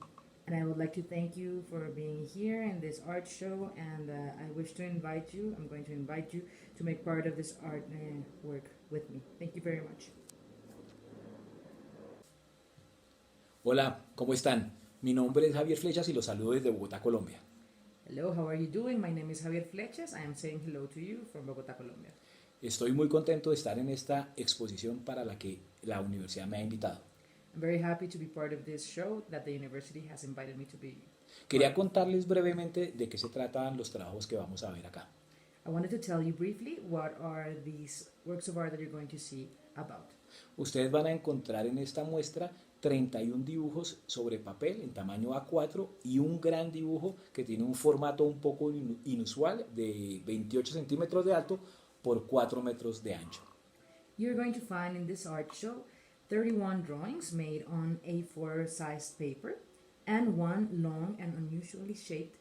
And I would like to thank you for being here in this art show, and I wish to invite you, I'm going to invite you to make part of this art work with me. Thank you very much. Hola, ¿cómo están? Mi nombre es Javier Flechas y los saludo desde Bogotá, Colombia. Hello, how are you doing? My name is Javier Flechas. I am saying hello to you from Bogotá, Colombia. Estoy muy contento de estar en esta exposición para la que la universidad me ha invitado. I'm very happy to be part of this show that the university has invited me to be. Quería contarles brevemente de qué se tratan los trabajos que vamos a ver acá. I wanted to tell you briefly what are these works of art that you're going to see about. Ustedes van a encontrar en esta muestra 31 dibujos sobre papel en tamaño A4 y un gran dibujo que tiene un formato un poco inusual de 28 centímetros de alto por 4 metros de ancho. You're going to find in this art show 31 drawings made on A4 sized paper and one long and unusually shaped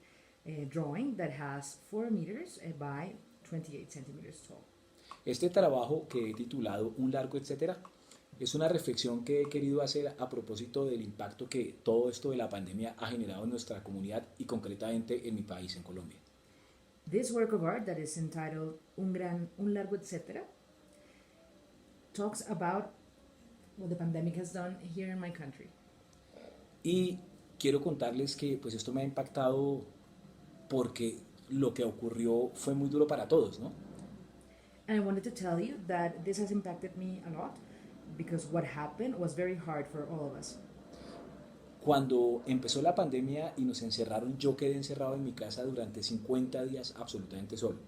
drawing that has 4 meters by 28 centimeters tall. Este trabajo que he titulado Un largo etcétera es una reflexión que he querido hacer a propósito del impacto que todo esto de la pandemia ha generado en nuestra comunidad y concretamente en mi país, en Colombia. This work of art that is entitled Un largo etcétera talks about what the pandemic has done here in my country. Y quiero contarles que pues esto me ha impactado porque lo que ocurrió fue muy duro para todos, ¿no? And I wanted to tell you that this has impacted me a lot because what happened was very hard for all of us. Cuando empezó la pandemia y nos encerraron, yo quedé encerrado en mi casa durante 50 días absolutamente solo.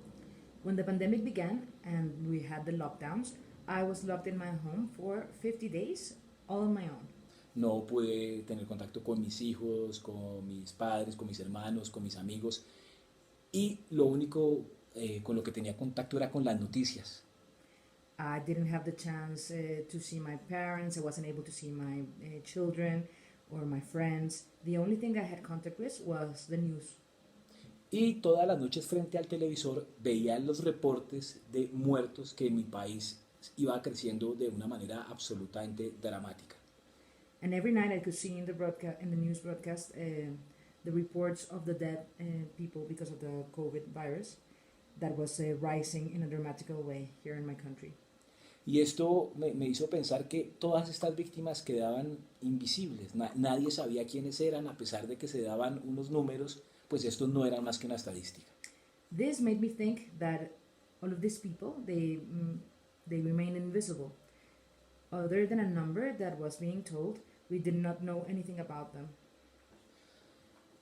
When the pandemic began and we had the lockdowns, I was locked in my home for 50 days, all on my own. No pude tener contacto con mis hijos, con mis padres, con mis hermanos, con mis amigos. Y lo único con lo que tenía contacto era con las noticias. I didn't have the chance to see my parents. I wasn't able to see my children or my friends. The only thing I had contact with was the news. Y todas las noches frente al televisor veía los reportes de muertos que en mi país iba creciendo de una manera absolutamente dramática. And every night I could see in the news broadcast, the reports of the dead people because of the COVID virus that was rising in a dramatical way here in my country. Y esto me hizo pensar que todas estas víctimas quedaban invisibles. Nadie sabía quiénes eran, a pesar de que se daban unos números, pues estos no eran más que una estadística. This made me think that all of these people, they remain invisible. Other than a number that was being told, we did not know anything about them.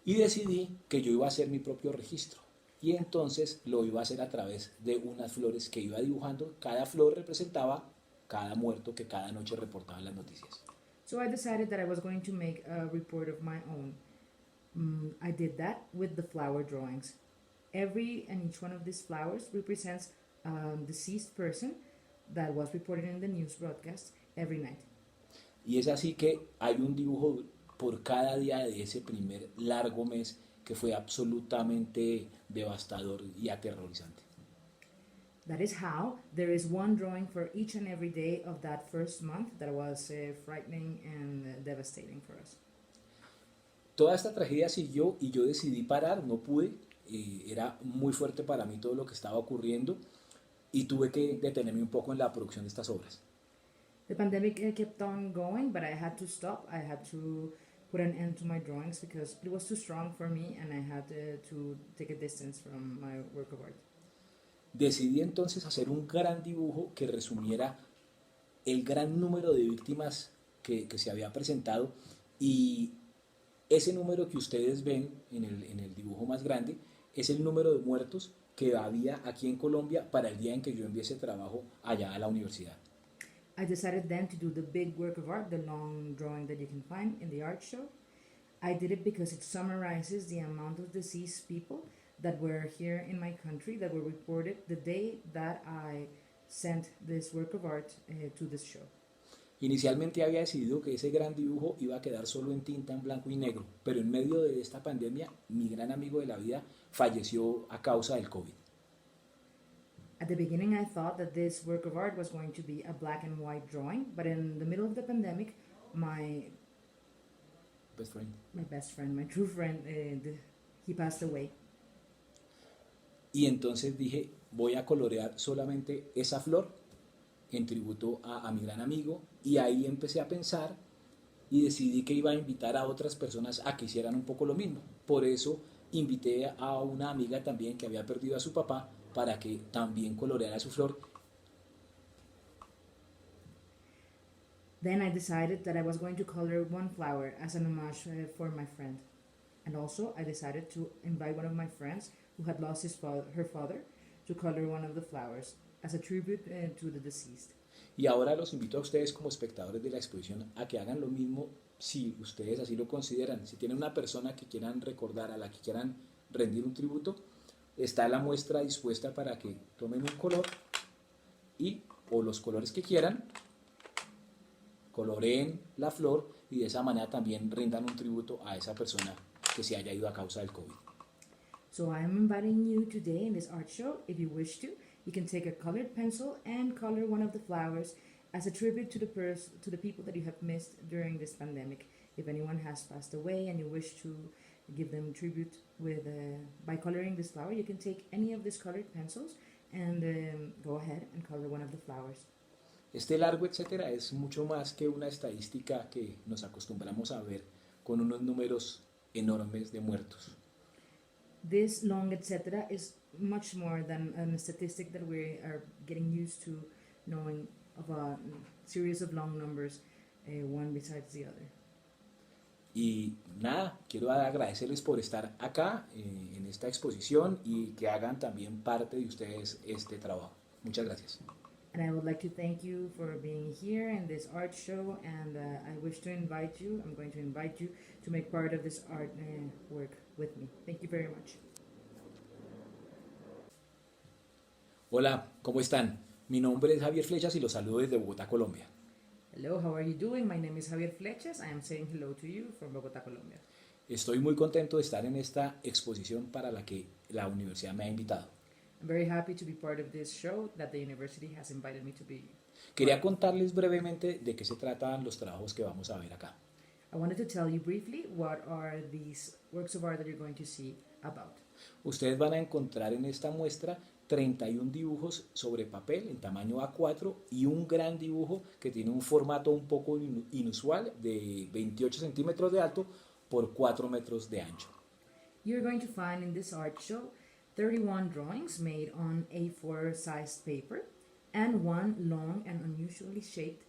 Y decidí que yo iba a hacer mi propio registro. Y entonces lo iba a hacer a través de unas flores que iba dibujando. Cada flor representaba cada muerto que cada noche reportaba en las noticias. So I decided that I was going to make a report of my own. I did that with the flower drawings. Every and each one of these flowers represents a deceased person that was reported in the news broadcast every night. Y es así que hay un dibujo por cada día de ese primer largo mes que fue absolutamente devastador y aterrorizante. That is how there is one drawing for each and every day of that first month that was frightening and devastating for us. Toda esta tragedia siguió y yo decidí parar, no pude, era muy fuerte para mí todo lo que estaba ocurriendo y tuve que detenerme un poco en la producción de estas obras. The pandemic kept on going, but I had to stop. I had to put an end to my drawings because it was too strong for me and I had to take a distance from my work of art. Decidí entonces hacer un gran dibujo que resumiera el gran número de víctimas que se había presentado y ese número que ustedes ven en el dibujo más grande es el número de muertos que había aquí en Colombia para el día en que yo envié ese trabajo allá a la universidad. I decided then to do the big work of art, the long drawing that you can find in the art show. I did it because it summarizes the amount of deceased people that were here in my country that were reported the day that I sent this work of art to this show. Inicialmente había decidido que ese gran dibujo iba a quedar solo en tinta en blanco y negro, pero en medio de esta pandemia mi gran amigo de la vida falleció a causa del COVID. At the beginning, I thought that this work of art was going to be a black and white drawing, but in the middle of the pandemic, my Best friend. my best friend, my true friend, he passed away. Y entonces dije, voy a colorear solamente esa flor en tributo a mi gran amigo y ahí empecé a pensar y decidí que iba a invitar a otras personas a que hicieran un poco lo mismo. Por eso invité a una amiga también que había perdido a su papá para que también coloreara su flor. Then I decided that I was going to color one flower as an homage for my friend. And also, I decided to invite one of my friends who had lost her father to color one of the flowers as a tribute to the deceased. Y ahora los invito a ustedes como espectadores de la exposición a que hagan lo mismo si ustedes así lo consideran. Si tienen una persona que quieran recordar, a la que quieran rendir un tributo, está la muestra dispuesta para que tomen un color y o los colores que quieran, coloreen la flor y de esa manera también rindan un tributo a esa persona que se haya ido a causa del COVID. So I'm inviting you today in this art show. If you wish to, you can take a colored pencil and color one of the flowers as a tribute to the people that you have missed during this pandemic. If anyone has passed away and you wish to give them tribute with by coloring this flower, you can take any of these colored pencils and go ahead and color one of the flowers. Este largo etcétera es mucho más que una estadística que nos acostumbramos a ver con unos números enormes de muertos. This long etc. is much more than a statistic that we are getting used to knowing of a series of long numbers, one besides the other. Y nada, quiero agradecerles por estar acá en esta exposición y que hagan también parte de ustedes este trabajo. Muchas gracias. And I would like to thank you for being here in this art show, and I wish to invite you, I'm going to invite you to make part of this art work with me. Thank you very much. Hola, ¿cómo están? Mi nombre es Javier Flechas y los saludo desde Bogotá, Colombia. Hello, how are you doing? My name is Javier Flechas. I am saying hello to you from Bogotá, Colombia. Estoy muy contento de estar en esta exposición para la que la universidad me ha invitado. I'm very happy to be part of this show that the university has invited me to be. Quería contarles brevemente de qué se tratan los trabajos que vamos a ver acá. I wanted to tell you briefly what are these works of art that you're going to see about. Ustedes van a encontrar en esta muestra 31 dibujos sobre papel en tamaño A4 y un gran dibujo que tiene un formato un poco inusual de 28 centímetros de alto por 4 metros de ancho. You're going to find in this art show 31 drawings made on A4 sized paper and one long and unusually shaped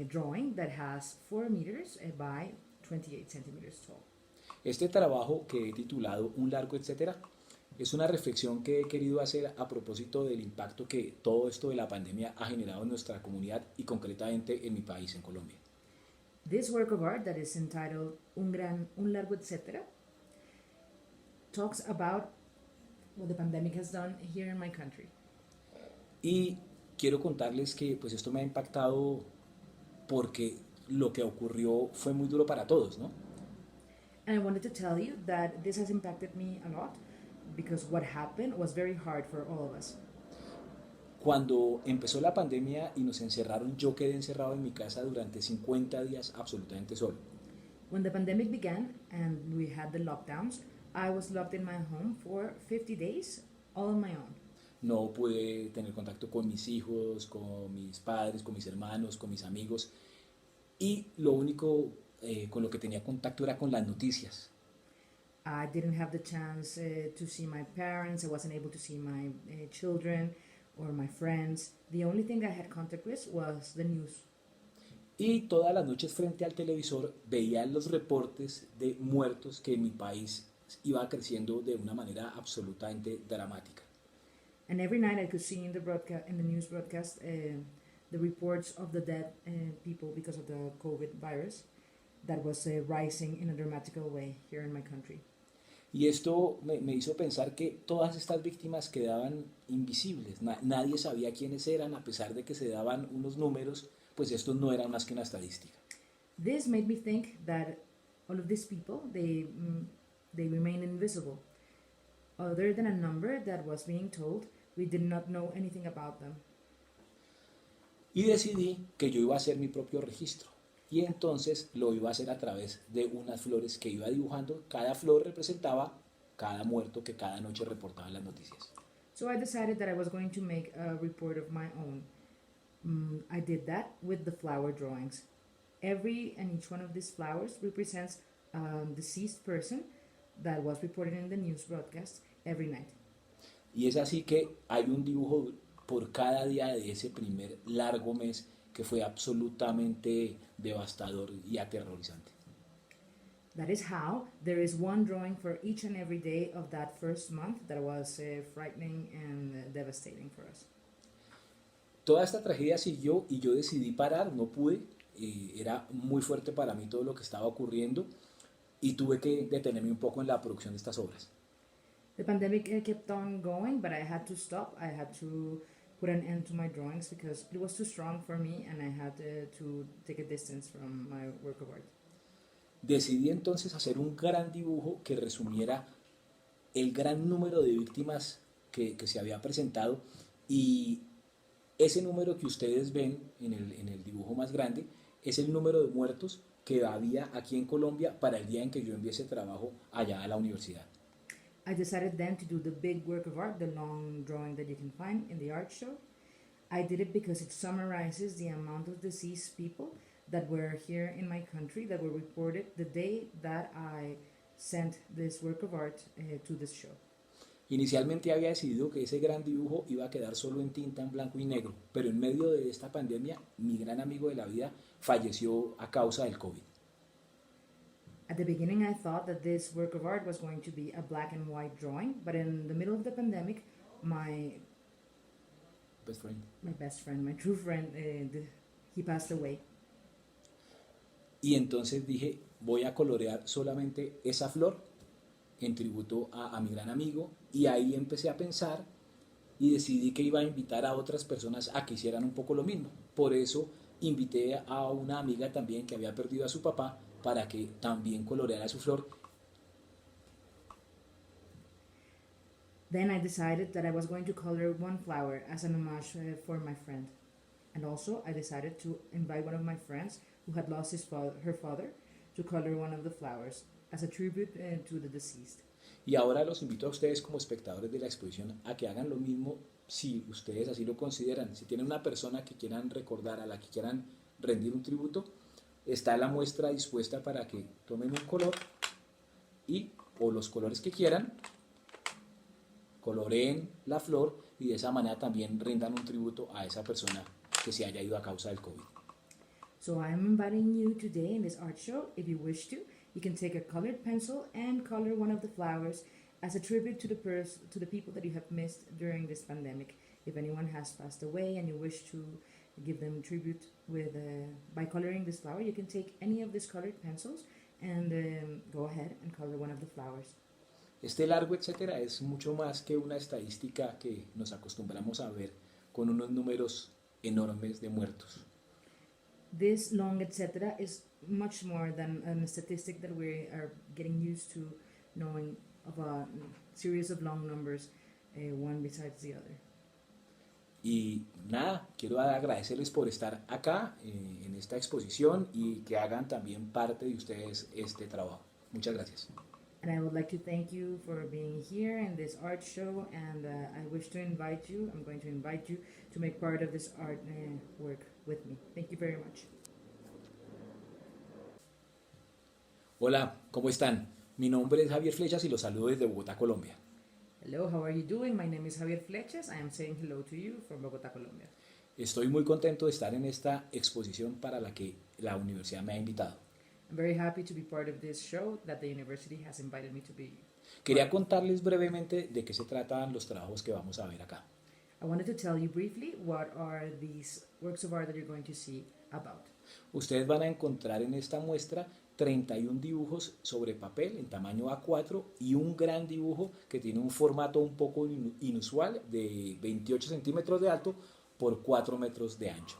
drawing that has 4 meters by 28 centimeters tall. Este trabajo que he titulado Un largo etcétera es una reflexión que he querido hacer a propósito del impacto que todo esto de la pandemia ha generado en nuestra comunidad y concretamente en mi país, en Colombia. This work of art that is entitled Un largo etcétera talks about what the pandemic has done here in my country. Y quiero contarles que pues esto me ha impactado porque lo que ocurrió fue muy duro para todos, ¿no? And I wanted to tell you that this has impacted me a lot because what happened was very hard for all of us. Cuando empezó la pandemia y nos encerraron, yo quedé encerrado en mi casa durante 50 días absolutamente solo. When the pandemic began and we had the lockdowns, I was locked in my home for 50 days, all on my own. No pude tener contacto con mis hijos, con mis padres, con mis hermanos, con mis amigos. Y lo único con lo que tenía contacto era con las noticias. I didn't have the chance to see my parents. I wasn't able to see my children or my friends. The only thing I had contact with was the news. Y todas las noches frente al televisor veía los reportes de muertos que en mi país iba creciendo de una manera absolutamente dramática. And every night I could see in the news broadcast, the reports of the dead people because of the COVID virus that was rising in a dramatical way here in my country. Y esto me hizo pensar que todas estas víctimas quedaban invisibles. Nadie sabía quiénes eran, a pesar de que se daban unos números, pues estos no eran más que una estadística. This made me think that all of these people, they remain invisible. Other than a number that was being told, we did not know anything about them. Y decidí que yo iba a hacer mi propio registro. Y entonces lo iba a hacer a través de unas flores que iba dibujando. Cada flor representaba cada muerto que cada noche reportaban las noticias. So I decided that I was going to make a report of my own. I did that with the flower drawings. Every and each one of these flowers represents a deceased person that was reported in the news broadcast every night. Y es así que hay un dibujo por cada día de ese primer largo mes que fue absolutamente devastador y aterrorizante. That is how there is one drawing for each and every day of that first month that was frightening and devastating for us. Toda esta tragedia siguió y yo decidí parar, no pude, era muy fuerte para mí todo lo que estaba ocurriendo y tuve que detenerme un poco en la producción de estas obras. The pandemic kept on going, but I had to stop. I had to put an end to my drawings because it was too strong for me and I had to take a distance from my work of art. Decidí entonces hacer un gran dibujo que resumiera el gran número de víctimas que se había presentado y ese número que ustedes ven en el dibujo más grande es el número de muertos que había aquí en Colombia para el día en que yo envié ese trabajo allá a la universidad. I decided then to do the big work of art, the long drawing that you can find in the art show. I did it because it summarizes the amount of deceased people that were here in my country that were reported the day that I sent this work of art to this show. Inicialmente había decidido que ese gran dibujo iba a quedar solo en tinta en blanco y negro, pero en medio de esta pandemia, mi gran amigo de la vida falleció a causa del COVID. At the beginning, I thought that this work of art was going to be a black and white drawing, but in the middle of the pandemic, my Best friend. best friend, my true friend, he passed away. Y entonces dije, voy a colorear solamente esa flor en tributo a mi gran amigo, y ahí empecé a pensar y decidí que iba a invitar a otras personas a que hicieran un poco lo mismo. Por eso invité a una amiga también que había perdido a su papá para que también coloreara su flor. Then I decided that I was going to color one flower as an homage for my friend. And also, I decided to invite one of my friends who had lost her father to color one of the flowers as a tribute to the deceased. Y ahora los invito a ustedes como espectadores de la exposición a que hagan lo mismo si ustedes así lo consideran. Si tienen una persona que quieran recordar, a la que quieran rendir un tributo, está la muestra dispuesta para que tomen un color y, o los colores que quieran, coloreen la flor y de esa manera también rindan un tributo a esa persona que se haya ido a causa del COVID. So I am inviting you today in this art show. If you wish to, you can take a colored pencil and color one of the flowers as a tribute to the people that you have missed during this pandemic. If anyone has passed away and you wish to give them tribute by coloring this flower, you can take any of these colored pencils and go ahead and color one of the flowers. Este largo etcétera es mucho más que una estadística que nos acostumbramos a ver con unos números enormes de muertos. This long etc. is much more than a statistic that we are getting used to knowing of a series of long numbers, one besides the other. Y nada, quiero agradecerles por estar acá en esta exposición y que hagan también parte de ustedes este trabajo. Muchas gracias. And I would like to thank you for being here in this art show, and I wish to invite you, I'm going to invite you to make part of this art work with me. Thank you very much. Hola, ¿cómo están? Mi nombre es Javier Flechas y los saludo desde Bogotá, Colombia. Hello, how are you doing? My name is Javier Fleches. I am saying hello to you from Bogotá, Colombia. Estoy muy contento de estar en esta exposición para la que la universidad me ha invitado. I'm very happy to be part of this show that the university has invited me to be. Quería contarles brevemente de qué se tratan los trabajos que vamos a ver acá. I wanted to tell you briefly what are these works of art that you're going to see about. Ustedes van a encontrar en esta muestra 31 dibujos sobre papel en tamaño A4 y un gran dibujo que tiene un formato un poco inusual de 28 centímetros de alto por 4 metros de ancho.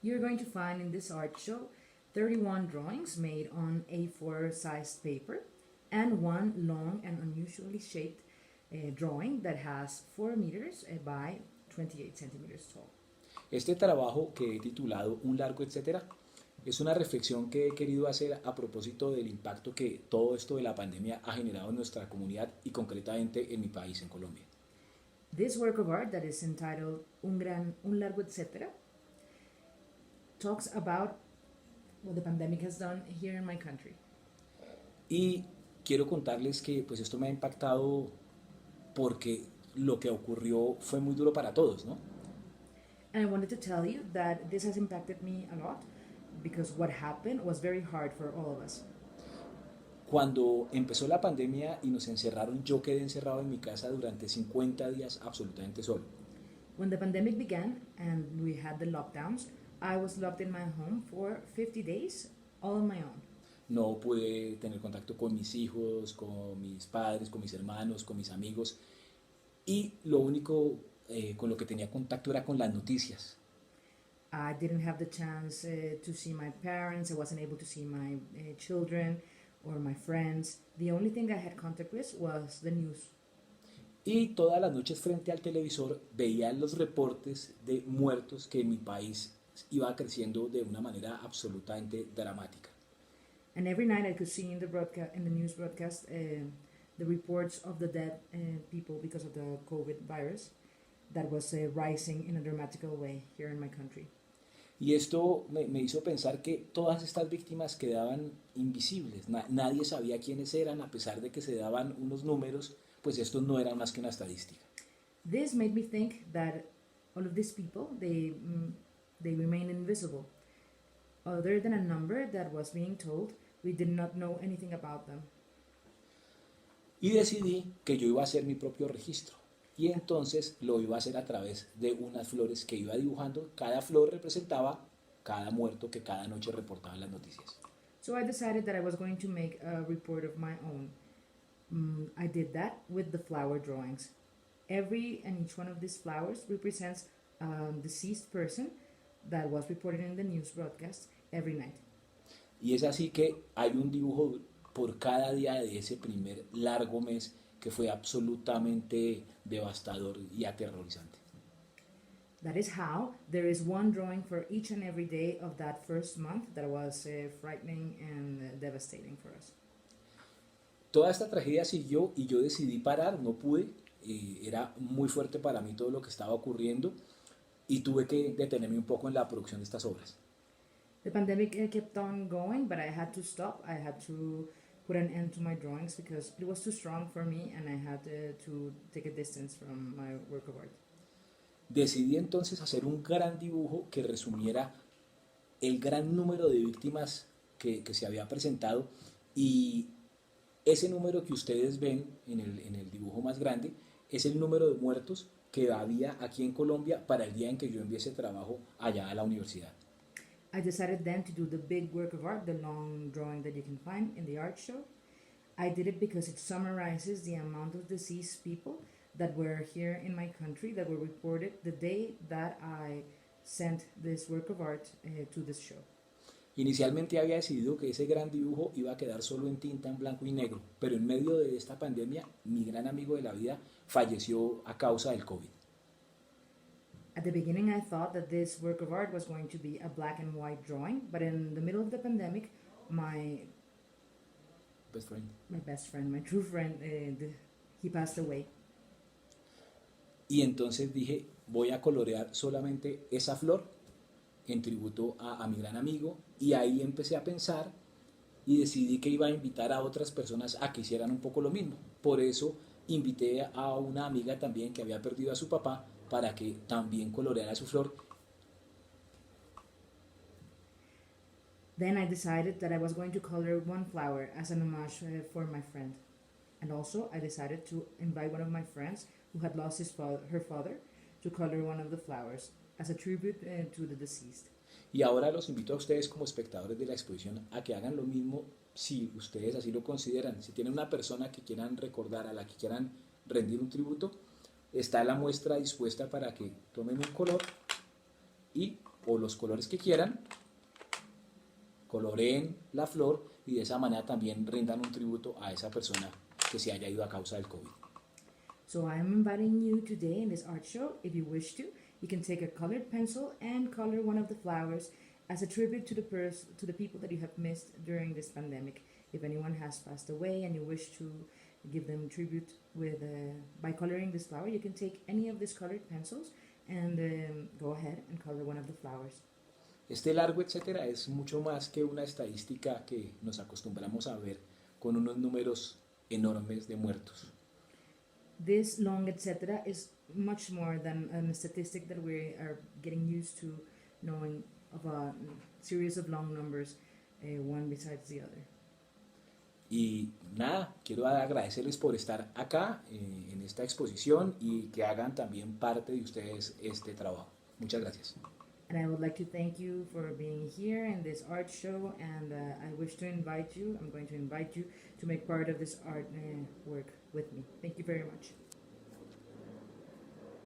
You're going to find in this art show 31 drawings made on A4 sized paper and one long and unusually shaped drawing that has 4 meters by 28 centimeters tall. Este trabajo que he titulado Un largo etcétera es una reflexión que he querido hacer a propósito del impacto que todo esto de la pandemia ha generado en nuestra comunidad y concretamente en mi país, en Colombia. This work of art that is entitled Un largo etcétera talks about what the pandemic has done here in my country. Y quiero contarles que pues esto me ha impactado porque lo que ocurrió fue muy duro para todos, ¿no? And I wanted to tell you that this has impacted me a lot because what happened was very hard for all of us. Cuando empezó la pandemia y nos encerraron, yo quedé encerrado en mi casa durante 50 días absolutamente solo. When the pandemic began and we had the lockdowns, I was locked in my home for 50 days all on my own. No pude tener contacto con mis hijos, con mis padres, con mis hermanos, con mis amigos. Y lo único con lo que tenía contacto era con las noticias. I didn't have the chance to see my parents. I wasn't able to see my children or my friends. The only thing I had contact with was the news. Y todas las noches frente al televisor veía los reportes de muertos que en mi país iba creciendo de una manera absolutamente dramática. And every night I could see in the news broadcast, the reports of the dead people because of the COVID virus that was rising in a dramatical way here in my country. Y esto me hizo pensar que todas estas víctimas quedaban invisibles. Nadie sabía quiénes eran, a pesar de que se daban unos números, pues esto no era más que una estadística. This made me think that all of these people, they remain invisible. Other than a number that was being told, we did not know anything about them. Y decidí que yo iba a hacer mi propio registro. Y entonces lo iba a hacer a través de unas flores que iba dibujando. Cada flor representaba cada muerto que cada noche reportaban las noticias. So I decided that I was going to make a report of my own. I did that with the flower drawings. Every and each one of these flowers represents a deceased person that was reported in the news broadcast every night. Y es así que hay un dibujo por cada día de ese primer largo mes que fue absolutamente devastador y aterrorizante. That is how there is one drawing for each and every day of that first month that was frightening and devastating for us. Toda esta tragedia siguió y yo decidí parar, no pude, era muy fuerte para mí todo lo que estaba ocurriendo y tuve que detenerme un poco en la producción de estas obras. The pandemic kept on going, but I had to stop. I had to put an end to my drawings because it was too strong for me and I had to take a distance from my work of art. Decidí entonces hacer un gran dibujo que resumiera el gran número de víctimas que se había presentado y ese número que ustedes ven en el dibujo más grande es el número de muertos que había aquí en Colombia para el día en que yo envié ese trabajo allá a la universidad. I decided then to do the big work of art, the long drawing that you can find in the art show. I did it because it summarizes the amount of deceased people that were here in my country that were reported the day that I sent this work of art to this show. Inicialmente había decidido que ese gran dibujo iba a quedar solo en tinta en blanco y negro, pero en medio de esta pandemia, mi gran amigo de la vida falleció a causa del COVID. At the beginning, I thought that this work of art was going to be a black and white drawing, but in the middle of the pandemic, my Best friend. my best friend, my true friend, he passed away. Y entonces dije, voy a colorear solamente esa flor en tributo a mi gran amigo, y ahí empecé a pensar y decidí que iba a invitar a otras personas a que hicieran un poco lo mismo. Por eso invité a una amiga también que había perdido a su papá para que también coloreara su flor. Then I decided that I was going to color one flower as an homage for my friend. And also, I decided to invite one of my friends who had lost her father to color one of the flowers as a tribute to the deceased. Y ahora los invito a ustedes como espectadores de la exposición a que hagan lo mismo si ustedes así lo consideran. Si tienen una persona que quieran recordar, a la que quieran rendir un tributo, está la muestra dispuesta para que tomen un color y, o los colores que quieran, coloreen la flor y de esa manera también rindan un tributo a esa persona que se haya ido a causa del COVID. So I am inviting you today in this art show. If you wish to, you can take a colored pencil and color one of the flowers as a tribute to the people that you have missed during this pandemic. If anyone has passed away and you wish to give them tribute by coloring this flower, you can take any of these colored pencils and go ahead and color one of the flowers. Este largo etcétera es mucho más que una estadística que nos acostumbramos a ver con unos números enormes de muertos. This long etc. is much more than a statistic that we are getting used to knowing of a series of long numbers, one besides the other. Y nada, quiero agradecerles por estar acá en esta exposición y que hagan también parte de ustedes este trabajo. Muchas gracias. And I would like to thank you for being here in this art show, and I wish to invite you, I'm going to invite you to make part of this art work with me. Thank you very much.